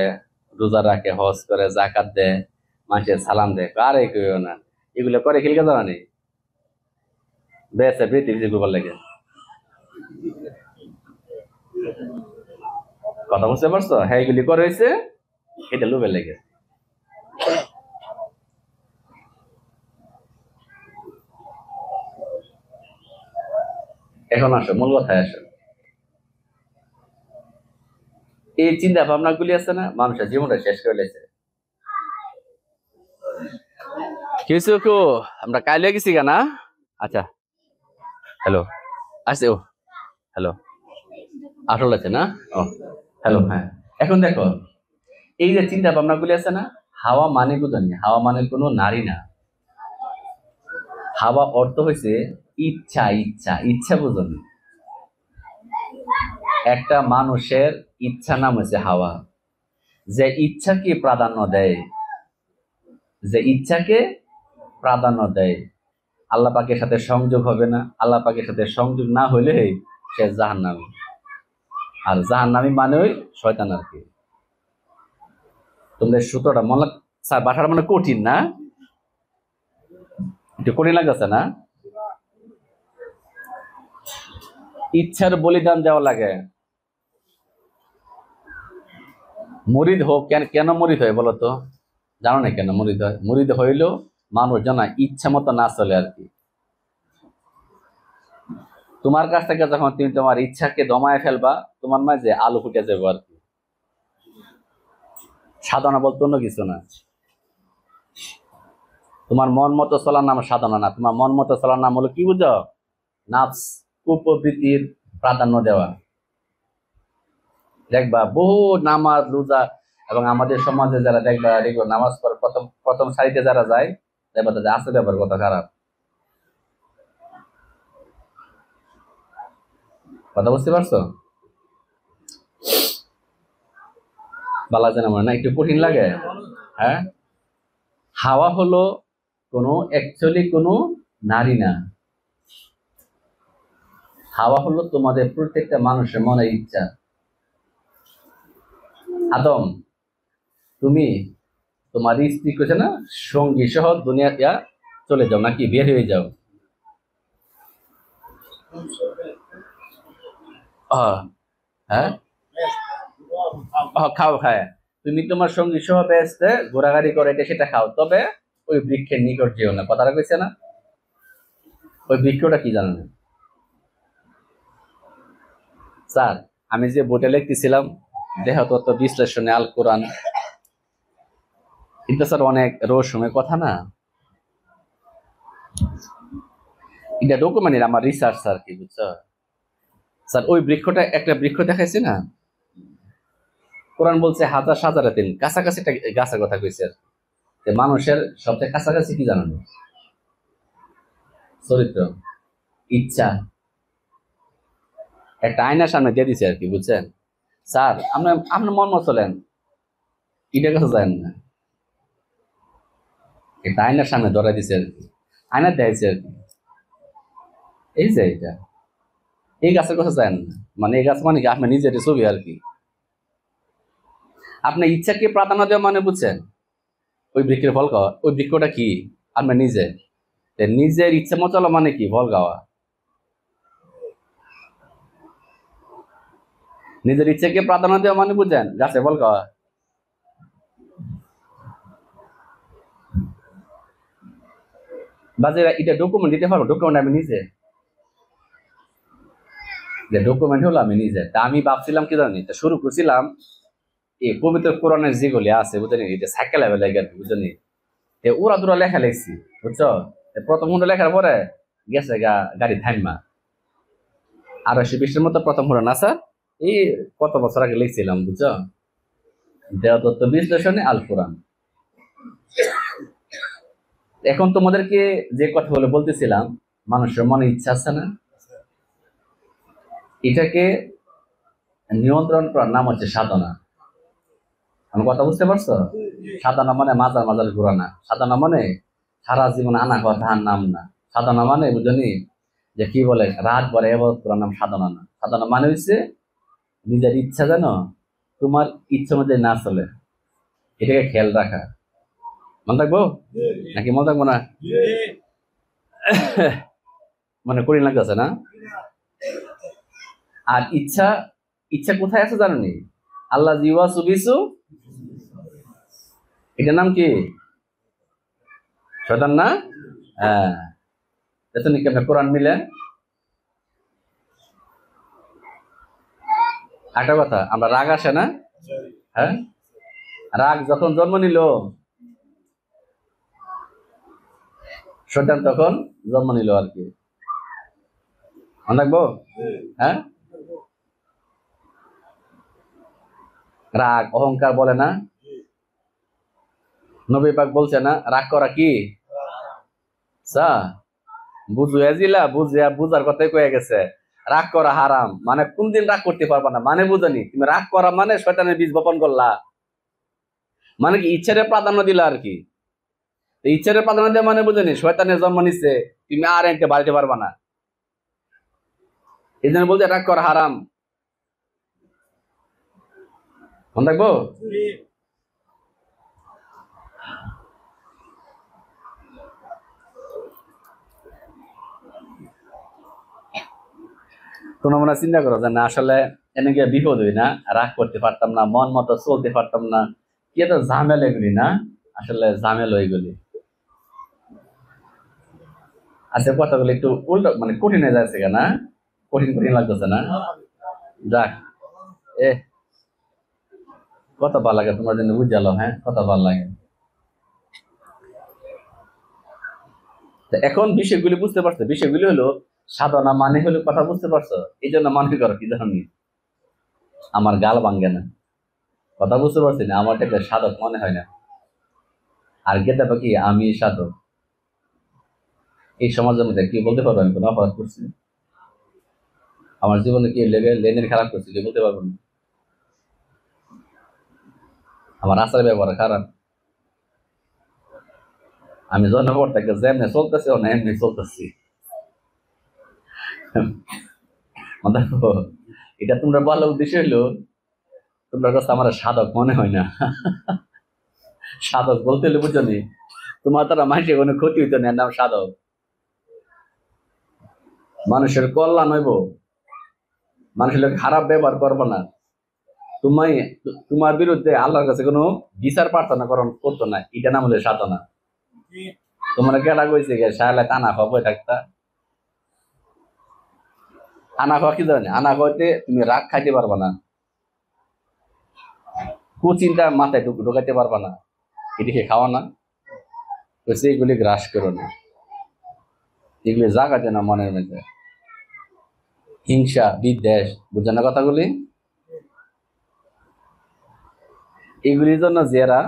রোজা রাখে, হজ করে, জাকাত দেয়, মানুষের সালাম দেয়, আরে কেউ না, এগুলো করে খিলকে জানা নেই, বেসে বৃত্তি বৃত্তি করবার লাগে। কথা বুঝতে পারছো? হ্যাঁ, এগুলি করে হয়েছে এটা লোভের লেগে। এখন আসো মূল কথায় আসো। এই চিন্তা ভাবনা গুলি আছে না, মানুষের জীবনটা শেষ করে লেছে। কিছু কো আমরা কাইলে গেছি না? আচ্ছা, হ্যালো, আসছে ও, হ্যালো, আসল আছে না? ও, হ্যালো, হ্যাঁ। এখন দেখো, এই যে চিন্তা ভাবনা গুলি আছে না, হাওয়া মানে বুঝানি, হাওয়া মানে কোনো নারী না। হাওয়া অর্থ হয়েছে ইচ্ছা, ইচ্ছা, ইচ্ছা বুঝানি। একটা মানুষের ইচ্ছা নাম হয়েছে হাওয়া, যে ইচ্ছাকে প্রাধান্য দেয়, যে ইচ্ছাকে প্রাধান্য দেয়। আল্লাহ পাকের সাথে সংযোগ হবে না, আল্লাহ পাকের সাথে সংযোগ না হলে সে জাহান্নামী। আর জাহান্নামী মানে ওই শয়তান আর কি। তোমাদের সূত্রটা মনে স্যার বাসাটা মানে কঠিন না, একটু কঠিন লাগতেছে না? ইচ্ছার বলিদান দেওয়া লাগে। মুরিদ হোক, কেন কেন মুরিদ হয় বলো তো? জানো না কেন মুরিদ হয়? মুরিদ হইল মানুষ জানা ইচ্ছা মতো না চলে আর কি। তোমার কাছ থেকে যখন তুমি তোমার ইচ্ছাকে দমায় ফেলবা, তোমার মাঝে আলো ফুটে যাবে আর কি। সাধনা বলতে অন্য কিছু না। তোমার মন মতো চলার নাম সাধনা না, তোমার মন মতো চলার নাম হলো কি বুঝো? নাফস, কুপ্রবৃত্তির প্রাধান্য দেওয়া। দেখবা বহু নামাজ রোজা এবং আমাদের সমাজে যারা দেখবা রেগুলার নামাজ পড়ে, প্রথম প্রথম সারিতে যারা যায়, দেখবা তাদের আসলে ব্যাপার কথা খারাপ। কথা বুঝতে পারছো? বালা জানা মনে না, একটু কঠিন লাগে। হ্যাঁ, হাওয়া হলো কোনো অ্যাকচুয়ালি কোনো নারী না। হাওয়া হলো তোমাদের প্রত্যেকটা মানুষের মনের ইচ্ছা। আদম, তুমি তোমার স্ত্রী কেছে না সঙ্গী সহ দুনিয়া চলে যাও, নাকি বের হয়ে যাও? হ্যাঁ, খাও, খায়। তুমি তোমার সঙ্গী সহ ব্যস্ত ঘোরাঘুরি করে এটা সেটা খাও, তবে ওই বৃক্ষের নিকট যেও না। কথাটা কইছে না? ওই বৃক্ষটা কি জানো না স্যার? আমি যে বইটা লিখতেছিলাম দেহতত্ত্ব বিশ্লেষণে আল কোরআন, এটা স্যার অনেক রহস্যময় কথা না, এটা ডকুমেন্টের আমার রিসার্চ স্যার কি বুঝছো স্যার? ওই বৃক্ষটা একটা বৃক্ষ দেখাইছে না, কোরআন বলছে হাজার সাজারে দিন কাছাকাছি একটা গাছের কথা কইছে। মানুষের সবচেয়ে কাছাকাছি কি জানো? চরিত্র, ইচ্ছা। একটা আয়নার সামনে দিয়ে দিছে আর কি, বুঝছেন স্যার? আপনার আপনার মন মতো চলেন, এটার কাছে যায় না। একটা আয়নার সামনে ধরা দিছে আর কি, আয়না দিয়েছে আর কি। এই যে এটা, এই গাছের কথা যায় না, মানে এই গাছ মানে কি আপনার নিজের ছবি আর কি। আপনার ইচ্ছাকে প্রাধান্য দেওয়া মানে বুঝছেন? ওই বৃক্ষের ফল খাওয়া। ওই বৃক্ষটা কি আপনার নিজে, নিজের ইচ্ছা মতো চলা মানে কি ফল খাওয়া। নিজের ইচ্ছাকে প্রাধান্য দেওয়া মানে বুঝেন গাছে ফল খাওয়া। বাজেরা এটা ডকুমেন্ট দিতে পারবো, ডকুমেন্ট আমি নিজে, যে ডকুমেন্ট হলো আমি নিজে। তা আমি ভাবছিলাম কি জানি, শুরু করছিলাম এই পবিত্র কোরআনের যেগুলি আছে বুঝলি, এটা সাইকেল লেগে বুঝলি, ওরা দুরা লেখা লেখছি বুঝছো। প্রথম খন্ড লেখার পরে গেছে গাড়ি থাইমা, 220 মতো প্রথম খন্ড না স্যার, এই কত বছর আগে লিখছিলাম বুঝছো, দেহতত্ত্ব বিশ্লেষণে আল কোরআন। এখন তোমাদেরকে যে কথা বলে বলতেছিলাম, মানুষের মনে ইচ্ছা আছে না, এটাকে নিয়ন্ত্রণ করার নাম হচ্ছে সাধনা। আমি কথা বুঝতে পারছো? সাধনা মানে মাজার মাজার ঘোরা না, সাধনা মানে সারা জীবন আনা খাওয়া ধান নাম না। সাধনা মানে বুঝনি যে কি বলে রাত ভরে এবাদত করার নাম সাধনা না। সাধনা মানে হচ্ছে নিজের ইচ্ছা জানো তোমার ইচ্ছা মধ্যে না চলে, এটাকে খেয়াল রাখা। মনে থাকবো নাকি মনে থাকবো না? মানে কঠিন লাগতেছে না? আর ইচ্ছা, ইচ্ছা কোথায় আছে জানেনি? আল্লাহ জিওয়া সুবিসু, এটার নাম কি? শয়তান না? হ্যাঁ, দেখুন কেমন কোরআন মিলে। একটা কথা, আমরা রাগ আসে না? হ্যাঁ, রাগ যখন জন্ম নিল শয়তান তখন জন্ম নিল আর কি। মনে রাখবো? হ্যাঁ, রাগ অহংকার বলে না? নবী পাক বলছে না রাগ করা কি বুঝিয়া বুঝিয়া বুঝার কথাই কয়ে গেছে রাগ করা হারাম। মানে কোন দিন রাগ করতে পারবা না, মানে বুঝানি তুমি রাগ করা মানে শয়তানের বীজ বপন করলা, মানে কি ইচ্ছারে প্রাধান্য দিলা আর কি। ইচ্ছারে প্রাধান্য দেওয়া মানে বুঝানি শয়তানের জন্ম নিচ্ছে, তুমি আর এনতে বাড়িতে পারবা না। এই জন্য বলছে রাগ করা হারাম। মনে থাকবো? তোমরা মনে চিন্তা করো যে না আসলে এনে গিয়ে বিপদ হই না, রাগ করতে পারতাম না, মন মতো চলতে পারতাম না, কি এত ঝামেলা এগুলি না? আসলে ঝামেলা এগুলি। আচ্ছা, কথাগুলো একটু উল্টো মানে কঠিন হয়ে যাচ্ছে কেন? কঠিন কঠিন লাগতেছে না? যাক, এ কত ভালো লাগে তোমার জন্য বুঝালো। হ্যাঁ, কত ভালো লাগে। এখন বিষয়গুলি বুঝতে পারছো? বিষয়গুলি হলো সাধনা মানে হলো কথা বুঝতে পারছো? এই জন্য মনে করো কি জানি আমার গাল ভাঙ্গে না, কথা বুঝতে পারছি না, আমার একটা সাধক মনে হয় না। আর গেতে পাখি আমি সাধক, এই সমাজের মধ্যে কি বলতে পারবো আমি কোনো অপরাধ করছি? আমার জীবনে কি লেগে লেনের খারাপ করছি কি বলতে পারবো না? আমার আচার ব্যবহার খারাপ, আমি জন্মপর থেকে যেমনি চলতেছি না এমনি চলতেছি। দেখো, এটা তোমরা বলার উদ্দেশ্য হইলো তোমরা কাছে আমার সাধক মনে হয় না। সাধক বলতে হলে বুঝছো নি, তোমার তারা মানুষের কোনো ক্ষতি হইতো না, নাম সাধক। মানুষের কল্যাণ হইব, মানুষের লোক খারাপ ব্যবহার করবো না, তোমায় তোমার বিরুদ্ধে আল্লাহর কাছে কোনো বিচার প্রার্থনা করতো না, এটা নাম হলে সাধনা। তোমরা কেটা কইছে গে সাহেলা টানা খাওয়া বই থাকতা? আনা খাওয়া কি জানি, আনা খাওয়াতে তুমি রাগ খাইতে পারবা না, কুচিন্তা মাথায় ঢুকাইতে পারবা না, এদিকে খাওয়া না। তো সেইগুলি গ্রাস করো না, এগুলি জাগাতে না মনের মধ্যে হিংসা বিদ্বেষ, বুঝছো না কথাগুলি? এগুলির জন্য যারা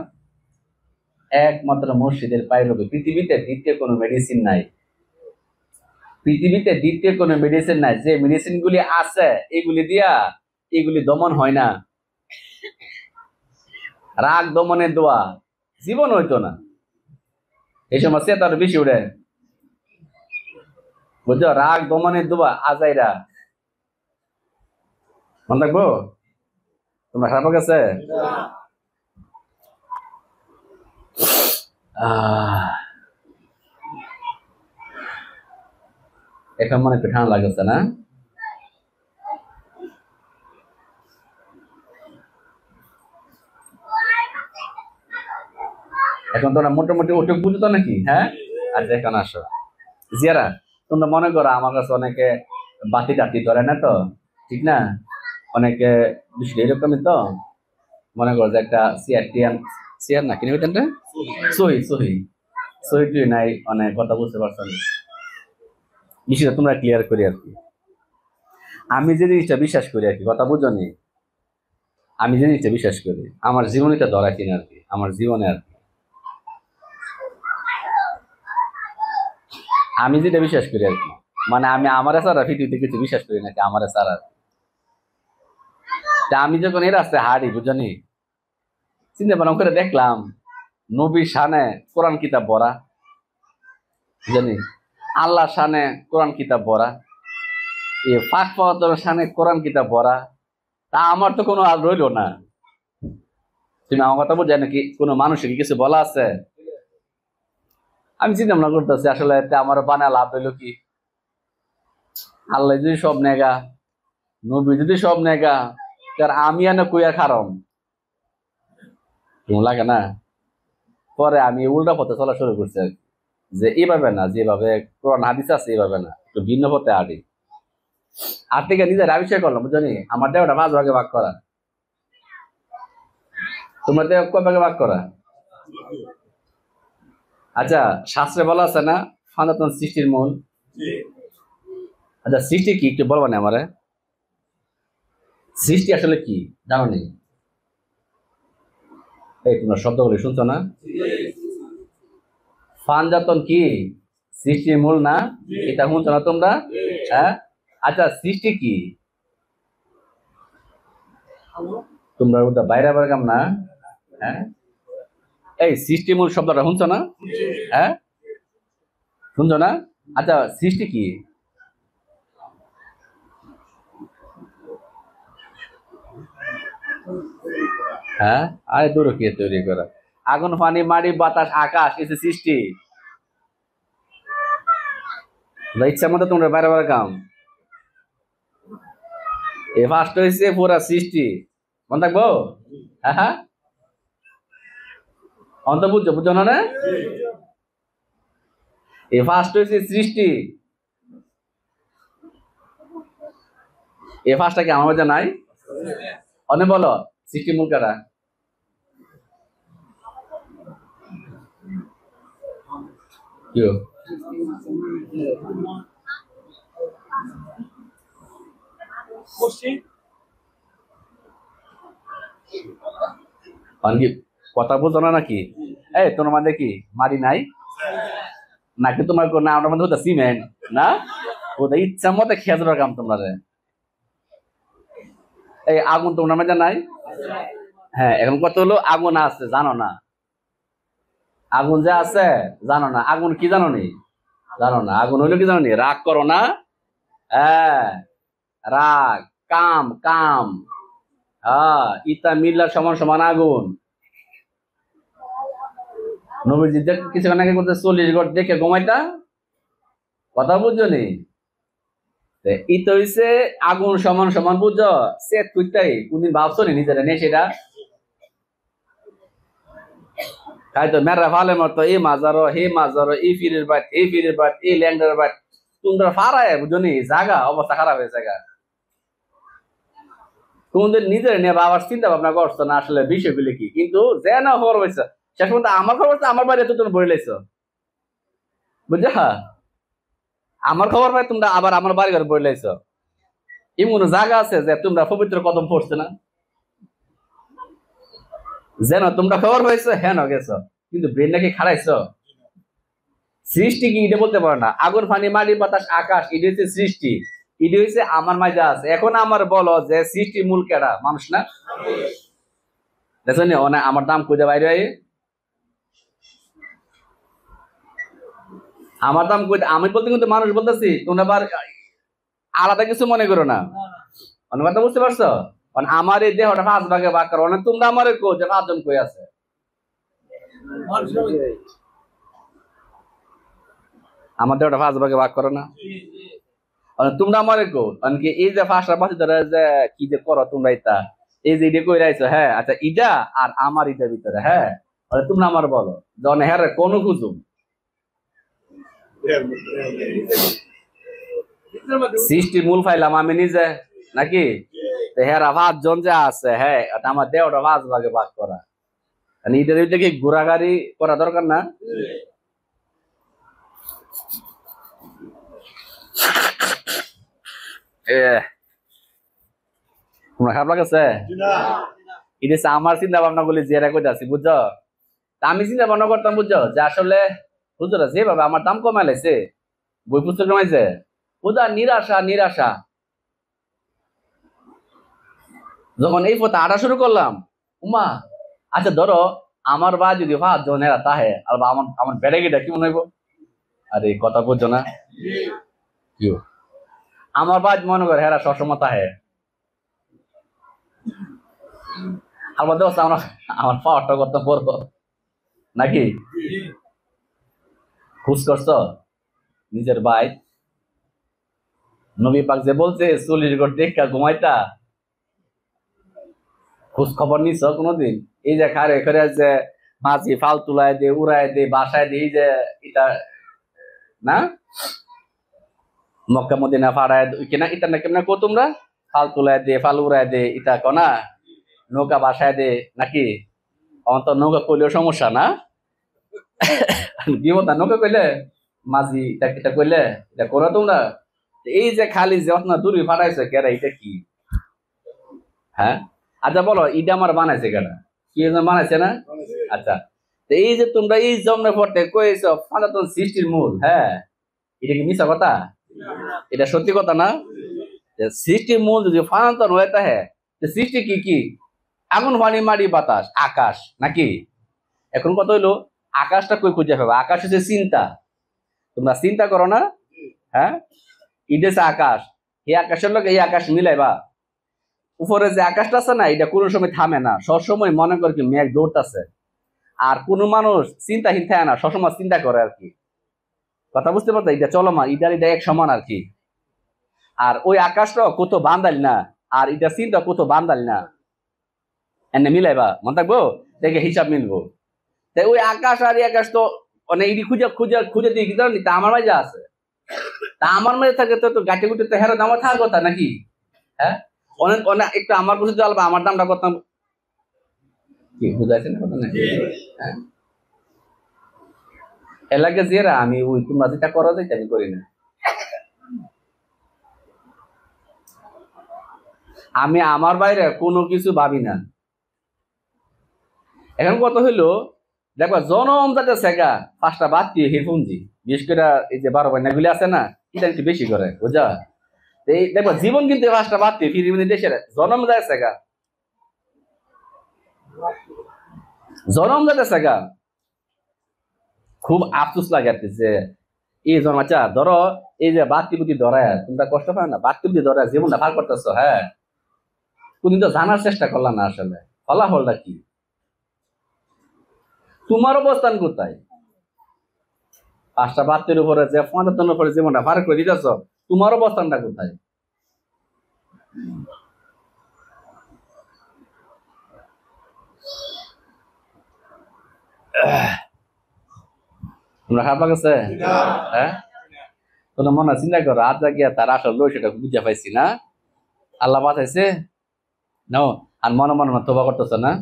একমাত্র মসজিদের পাইরবি, পৃথিবীতে দ্বিতীয় কোনো মেডিসিন নাই, পৃথিবীতে দ্বিতীয় কোনো মেডিসিন নাই। যে মেডিসিন গুলি আছে এগুলি দিয়া এগুলি দমন হয় না। রাগ দমনের দোয়া জীবন হইতো না, এই সময় চেতার বেশি উঠে, বুঝছো? রাগ দমনের দোয়া আজাইরা মনে রাখবো। তোমরা খারাপ গেছে? এখন মনে একটু ঠান্ডা লাগছে না? এখন তোমরা মোটামুটি ওটুক বুঝতো নাকি? হ্যাঁ, আচ্ছা এখন আসো জিয়ারা, তোমরা মনে করো আমার কাছে অনেকে বাতি টাতি ধরে না তো, ঠিক না? অনেকে বিষয়টা এরকমই তো, মনে করো যে একটা চেয়ার টিয়ার, চেয়ার না কিনে হইতেন সহি সহি সহি টুই নাই, অনেক কথা বুঝতে পারছো না। বিষয়টা তোমরা ক্লিয়ার করি আর কি। আমি যে জিনিসটা বিশ্বাস করি আর কি, কথা বুঝো নি, আমি যে জিনিসটা বিশ্বাস করি আমার জীবনীটা ধরা কিনা আর কি, আমার জীবনে আর কি আমি যেটা বিশ্বাস করি আর কি, মানে আমি আমার ছাড়া পৃথিবীতে কিছু বিশ্বাস করি নাকি আমার ছাড়া। তা আমি যখন এই রাস্তায় হাঁটি বুঝনি, চিন্তা ভাবনা করে দেখলাম নবীর শানে কোরআন কিতাব ভরা, বুঝনি, আল্লাহ শানে কোরআন কিতাব ভরা, এই ফাঁক পাওয়ার শানে কোরআন কিতাব ভরা, তা আমার তো কোনো আর রইল না। তুমি আমার কথা বুঝে নাকি কোনো মানুষের কি কিছু বলা আছে? আমি চিন্তা ভাবনা করতেছি আসলে এতে আমার বানা লাভ হইলো কি? আল্লাহ যদি সব নেগা, নবী যদি সব নেগা, তার আমি এনে কুইয়া খারম কেমন লাগে না? পরে আমি উল্টা পথে চলা শুরু করছি আর কি। যে এইভাবে না, যেভাবে কোরআন হাদিস আছে এইভাবে না, একটু ভিন্ন পথে আড়ি। আর থেকে নিজের আবিষ্কার করলাম বুঝলি, আমার দেহটা 5 ভাগে ভাগ করা, তোমার দেহ কয় ভাগে ভাগ করা? আচ্ছা, শাস্ত্রে বলা আছে না সনাতন সৃষ্টির মূল? আচ্ছা, সৃষ্টি কি একটু বলবা না আমারে? সৃষ্টি আসলে কি জানো নি? এই তোমরা শব্দগুলি শুনছো না? ফানজাতন কি সৃষ্টির মূল না? এটা শুনছো না তোমরা? হ্যাঁ, আচ্ছা সৃষ্টি কি? তোমরা ওটা বাইরে আবার কাম না? হ্যাঁ, এই সৃষ্টি মূল শব্দটা শুনছো না? হ্যাঁ, শুনছো না? আচ্ছা সৃষ্টি কি? হ্যাঁ, আরে দূর কে তৈরি করা? আগুন, পানি, মাটি, বাতাস, আকাশ, এই যে সৃষ্টি। ইচ্ছা মতো তোমরা বাইরে বাইরে কাম। এ ফার্স্ট হয়েছে পুরা সৃষ্টি, মনে থাকবো? হ্যাঁ হ্যাঁ, অন্ত বুঝছো, বুঝছো না? এ ফার্স্ট হয়েছে সৃষ্টি। এ ফার্স্টটা কি আমার মধ্যে নাই? অনেক বলো সৃষ্টি মূল কারা? কেউ কি কথা বুঝো না নাকি? এই তোমার মধ্যে কি মারি নাই নাকি? তোমার না আমার মধ্যে হতো সিমেন্ট না? ওদের ইচ্ছা মতো খেয়ে যাবে কাম তোমরা। এই আগুন তোমার মধ্যে নাই? হ্যাঁ, এখন কত হলো আগুন আছে জানো না? আগুন যে আছে জানো না? আগুন কি জানো নি? জানো না? আগুন হইলো কি জানো নি? রাগ করো না? হ্যাঁ, রাগ, কাম কাম, হ্যাঁ, ইতা মিল্লা সমান সমান আগুন। নবীজি কিছুক্ষণ আগে করতে 40 ঘর দেখে ঘুমাইতা, কথা বুঝছো নি? ইতো হইছে আগুন সমান সমান, বুঝছো? সেট কুইতাই কোনদিন ভাবছো নি নিজেরা নেই সেটা? তাই তো মেরা ফালে মতো এই মাজারো হে মাজারো, এই ফিরের বাট এই ফিরের বাট এই ল্যান্ডার বাট, তোমরা ফারায় বুঝো নি? জাগা অবস্থা খারাপ হয়েছে গা। তোমাদের নিজের নিয়ে বাবার চিন্তা ভাবনা করছো না আসলে বিষয়গুলি কি? কিন্তু যে না খবর হয়েছে শেষ পর্যন্ত আমার খবর তো আমার বাড়িতে তুমি বলে লাইছো, বুঝা? আমার খবর পাই তোমরা আবার আমার বাড়ি ঘরে বলে লাইছো। এমন জায়গা আছে যে তোমরা পবিত্র কদম পড়ছে না, যেন তোমরা খবর পাইছো হ্যাঁ গেছো, কিন্তু ব্রেন নাকি খারাইছো। সৃষ্টি কি এটা বলতে পারো না? আগুন, পানি, মাটি, বাতাস, আকাশ, এটা হচ্ছে সৃষ্টি। এটা হচ্ছে আমার মাঝে আছে। এখন আমার বলো যে সৃষ্টি মূল কেডা? মানুষ না? দেখো নি আমার দাম খুঁজে বাইরে হয়। আমার দাম কই? আমি বলতে কিন্তু মানুষ বলতেছি, তোমরা আবার আলাদা কিছু মনে করো না। অনেক কথা বুঝতে পারছো? আমার এই দেহটা 5 ভাগে ভাগ করো না, তোমরা আমার কো যে 5 জন কই আছে? আমার দেহটা 5 ভাগে ভাগ করো না, তোমরা আমার কো কি এই যে 5টা 5 ধরে যে কি যে করো তোমরা, এটা এই যে এটা কই রাইছো, হ্যাঁ আচ্ছা ইটা আর আমার ইটার ভিতরে, হ্যাঁ তোমরা আমার বলো জন হ্যাঁ কোন খুঁজুম? সৃষ্টির মূল ফাইলাম আমি নিজে নাকি? হেরা 5 জন যে আছে, হ্যাঁ আমার দেহটা 5 ভাগে ভাগ করা, এটার ভিতরে কি ঘোরাঘাড়ি করা দরকার না? তোমার খারাপ লাগছে? এটা আমার চিন্তা ভাবনা গুলি যে কইতে আছি, বুঝছো? আমি চিন্তা ভাবনা করতাম বুঝছো যে আসলে বুঝছো যেভাবে আমার দাম কমাই লাইছে, বই পুস্তক কমাইছে, বুঝা নিরাশা নিরাশা। যখন এই পথে আটা শুরু করলাম, উমা আচ্ছা ধরো আমার বা যদি 5 জন এরা তাহে আর আমার আমার বেড়ে গেটা কি মনে হইব? আরে কথা বুঝছো না? আমার বাদ মনে করে হেরা সবসময় তাহে, আমার দেখ আমার আমার পাওয়ারটা কত বড় নাকি খুশ করছ নিজের ভাই নবী পাক যে বলছে 40 ঘর টেক্কা ঘুমাইতা খোঁজ খবর নিছ কোনোদিন? এই যে খারে করে যে মাঝি ফাল তুলায় দে উড়ায় দে বাসায় দে এই যে এটা না মক্কা মদিনা ফাড়ায় কিনা এটা না কেমন কো তোমরা ফাল তুলায় দে ফাল উড়ায় দে এটা কনা নৌকা বাসায় দে নাকি অন্তর নৌকা কইলেও সমস্যা না বিপদ না নৌকা কইলে মাঝি এটা কইলে এটা করো তোমরা এই যে খালি যে অত না দূরে ফাটাইছে কেরা এটা কি হ্যাঁ আচ্ছা বলো এটা আমার বানাইছে কেনা কি বানাইছে না আচ্ছা এই যে তোমরা এই জন্মে পড়তে কইছো সনাতন সৃষ্টির মূল হ্যাঁ এটা কি মিছা কথা এটা সত্যি কথা না সৃষ্টির মূল যদি সনাতন হয়ে থাকে সৃষ্টি কি কি আগুন পানি মাটি বাতাস আকাশ নাকি এখন কত হইলো আকাশটা কই খুঁজে পাবে আকাশ হচ্ছে চিন্তা তোমরা চিন্তা করো না হ্যাঁ ইডেছে আকাশ এই আকাশের লোক এই আকাশ মিলাইবা উপরে যে আকাশটা আছে না এটা কোনো সময় থামে না সবসময় মনে করে কি মেঘ দৌড়তেছে আর কোন মানুষ চিন্তাহীন থাকে না সবসময় চিন্তা করে আর কি কথা বুঝতে পারতো এটা চলমান এটা এক সমান আর কি আর ওই আকাশটা কত বান্দাল না আর এটা চিন্তা কত বান্দাল না এনে মিলাইবা মনে থাকবো দেখে হিসাব মিলবো তাই ওই আকাশ আর এই আকাশ তো মানে এটি খুঁজে দিয়ে কি জানি তা আমার মাঝে আছে তা আমার মাঝে থাকে তো গাটে গুটে তো হেরো আমার থাকার কথা নাকি হ্যাঁ অনেক অনেক একটু আমার কাছে চলবা আমার দামটা করতাম কি বুঝাইছে না কথা নাকি হ্যাঁ এলাকা যেরা আমি ওই তোমরা যেটা করা যায় আমি করি না আমি আমার বাইরে কোনো কিছু ভাবি না এখন কত হইলো দেখবা জনম যাতে সেগা 5টা বাতি হেফুঞ্জি বিশেষ করে এই যে 12 বান্না গুলি আছে না এটা একটু বেশি করে বুঝা এই দেখবা জীবন কিন্তু 5টা বাতি পৃথিবীর দেশের জনম যায় সেগা জনম যাতে সেগা খুব আফসোস লাগে আর কি যে এই জন্মাচা ধরো এই যে বাতি বুতি ধরায় তোমরা কষ্ট পাও না বাতি বুতি ধরায় জীবনটা ভাগ করতেছো হ্যাঁ কোনদিন তো জানার চেষ্টা করলাম না আসলে ফলাফলটা কি তোমার অবস্থান কোথায় 5টা বাতির উপরে যে 55 উপরে জীবনটা ভাগ করে দিতেছ তোমার অবস্থানটা কোথায় তোমরা খারাপ লাগছে হ্যাঁ তোমরা মনে চিন্তা করো আজ গিয়া তার আসল লোক সেটা বুঝে পাইছি না আল্লাহ পাঠাইছে নাও আর মনে মনে তোবা করতেছ না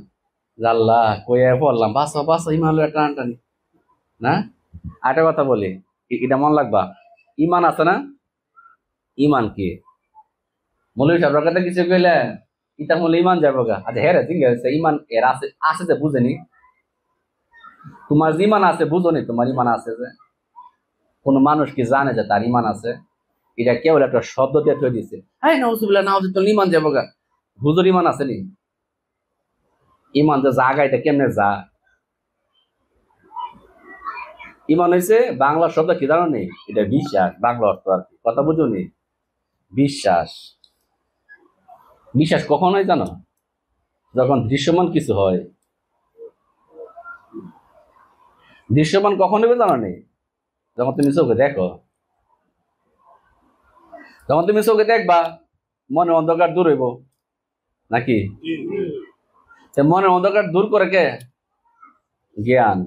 আল্লাহ কইয়া পড়লাম বাঁচো হিমালয় টানটানি না আরেকটা কথা বলি এটা মন লাগবা ইমান আছে না ইমান কি মৌলভী সাহেব কথা কিছু কইলে ইটা মূল্য ইমান যাবো গা আচ্ছা হ্যাঁ ঠিক আছে ইমান এর আছে আছে যে বুঝেনি তোমার ইমান আছে বুঝনি তোমার ইমান আছে যে কোন মানুষ কি জানে যে তার ইমান আছে এটা কেবল একটা শব্দ দিয়ে থয়ে দিছে হ্যাঁ নাউজুবিল্লাহ নাউজুবিল্লাহ ইমান যাবো গা হুজুর ইমান আছে নি ইমান যে জাগা এটা কেমনে যা ইমান হয়েছে বাংলা শব্দ কি জানো নেই এটা বিশ্বাস বাংলা অর্থ আর কি কথা বুঝো নি বিশ্বাস বিশ্বাস কখন হয় জানো যখন দৃশ্যমান কিছু হয় দৃশ্যমান কখন হবে জানো নেই যখন তুমি চোখে দেখো যখন তুমি চোখে দেখবা মনে অন্ধকার দূর হইব নাকি মনে অন্ধকার দূর করে কে জ্ঞান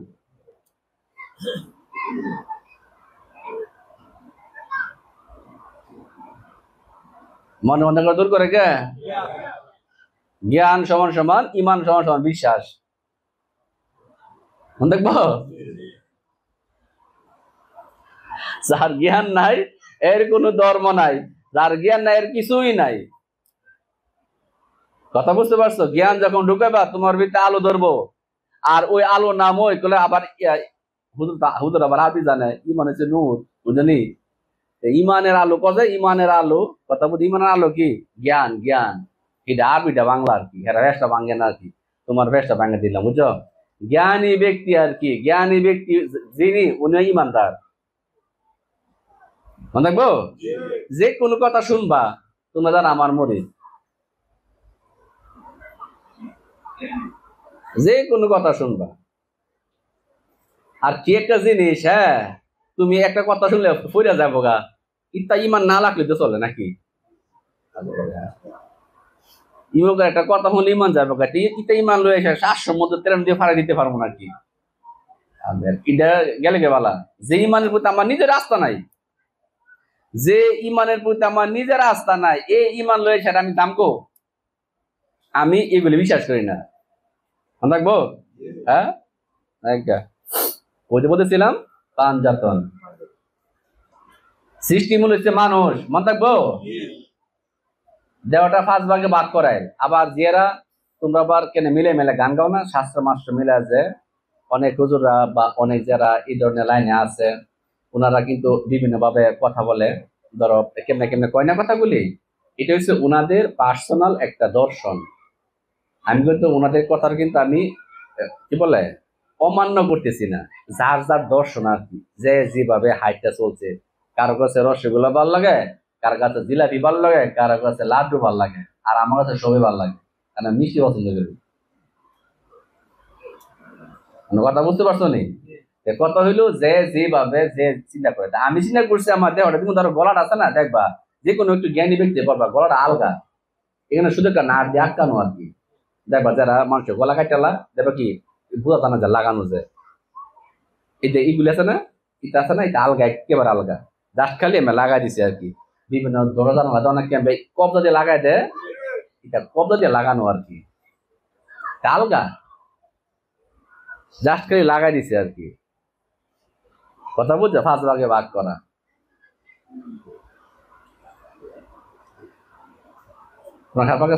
মনে অন্ধকার দূর করে কে জ্ঞান সমান সমান ইমান সমান সমান বিশ্বাস দেখবো যার জ্ঞান নাই এর কোনো ধর্ম নাই যার জ্ঞান নাই এর কিছুই নাই কথা বুঝতে পারছো জ্ঞান যখন ঢুকাবা তোমার ভিতরে আলো ধরবো আর ওই আলো নাম ওই করলে আবার হুজুর আবার আবি জানে ইমান হচ্ছে নূর বুঝলি ইমানের আলো কথা ইমানের আলো কথা বলতে ইমানের আলো কি জ্ঞান জ্ঞান এটা আরবিটা বাংলা আর কি এরা ভেসটা ভাঙে না আর কি তোমার ভেসটা ভাঙে দিলাম বুঝছো জ্ঞানী ব্যক্তি আর কি জ্ঞানী ব্যক্তি যিনি উনি ইমানদার মনে রাখবো যে কোনো কথা শুনবা তোমরা জানো আমার মরিদ যে কোনো কথা শুনবা। আর কি একটা জিনিস, হ্যাঁ, তুমি একটা কথা শুনলে ফিরে যাবো গা, ইত্যা ইমান না লাগলে তো চলে নাকি? ইমকের একটা কথা শুনলে ইমান যাবো গা, ইত্যা ইমান লয়ে এসে 700 মধ্যে ট্রেন দিয়ে ফাড়া দিতে পারবো নাকি? এটা গেলে গে বালা। যে ইমানের প্রতি আমার নিজের আস্থা নাই, যে ইমানের প্রতি আমার নিজের আস্থা নাই, এই ইমান লয়ে সেটা আমি দামকো, আমি এগুলি বিশ্বাস করি না। মনে থাকবো? হ্যাঁ, একটা বলতে বলতেছিলাম পাঞ্জাতন সৃষ্টিমূল হচ্ছে মানুষ। মনে থাকবো? দেওয়াটা 5 ভাগে ভাগ করায়। আবার যারা তোমরা আবার কেন মিলে মিলে গান গাও না, শাস্ত্র মাস্ত্র মিলে আছে, অনেক হুজুররা বা অনেক যারা এই ধরনের লাইনে আছে, ওনারা কিন্তু বিভিন্ন ভাবে কথা বলে। ধরো কেমনে কেমনে কয় না কথাগুলি, এটা হচ্ছে ওনাদের পার্সোনাল একটা দর্শন। আমি কিন্তু ওনাদের কথার কিন্তু আমি কি বলে অমান্য করতেছি না। যার যার দর্শন আর কি, যে যেভাবে হাইটটা চলছে, কারো কাছে রসগোল্লা ভাল লাগে, কারো কাছে জিলাপি ভাল লাগে, কারো কাছে লাড্ডু ভাল লাগে, আর আমার কাছে সবই ভাল লাগে, কারণ আমি মিষ্টি পছন্দ করি। কোনো কথা বুঝতে পারছো নি? কথা হইলো যে যেভাবে যে চিন্তা করে। তা আমি চিন্তা করছি আমার দেহটা, তুমি ধরো গলাটা আছে না, দেখবা যে কোনো একটু জ্ঞানী ব্যক্তি বলবা গলাটা আলগা, এখানে শুধু একটা নাট দিয়ে আটকানো আর কি। দেখবা যারা মানুষের গলা কাটালা, দেখবা কি বুঝা টানা যায় লাগানো যায়, এই যে এইগুলি আছে না, এটা আছে না, এটা আলগা, একেবারে আলগা। জাস্ট খালি আমি লাগাই দিছি আর কি। বিভিন্ন দরজা জানালা অনেকে কবজা দিয়ে লাগাই দেয়, এটা কবজা দিয়ে লাগানো আর কি, এটা আলগা, জাস্ট খালি লাগাই দিছি আর কি। কথা বুঝছো? 5 ভাগে ভাগ করা। তোমার খারাপ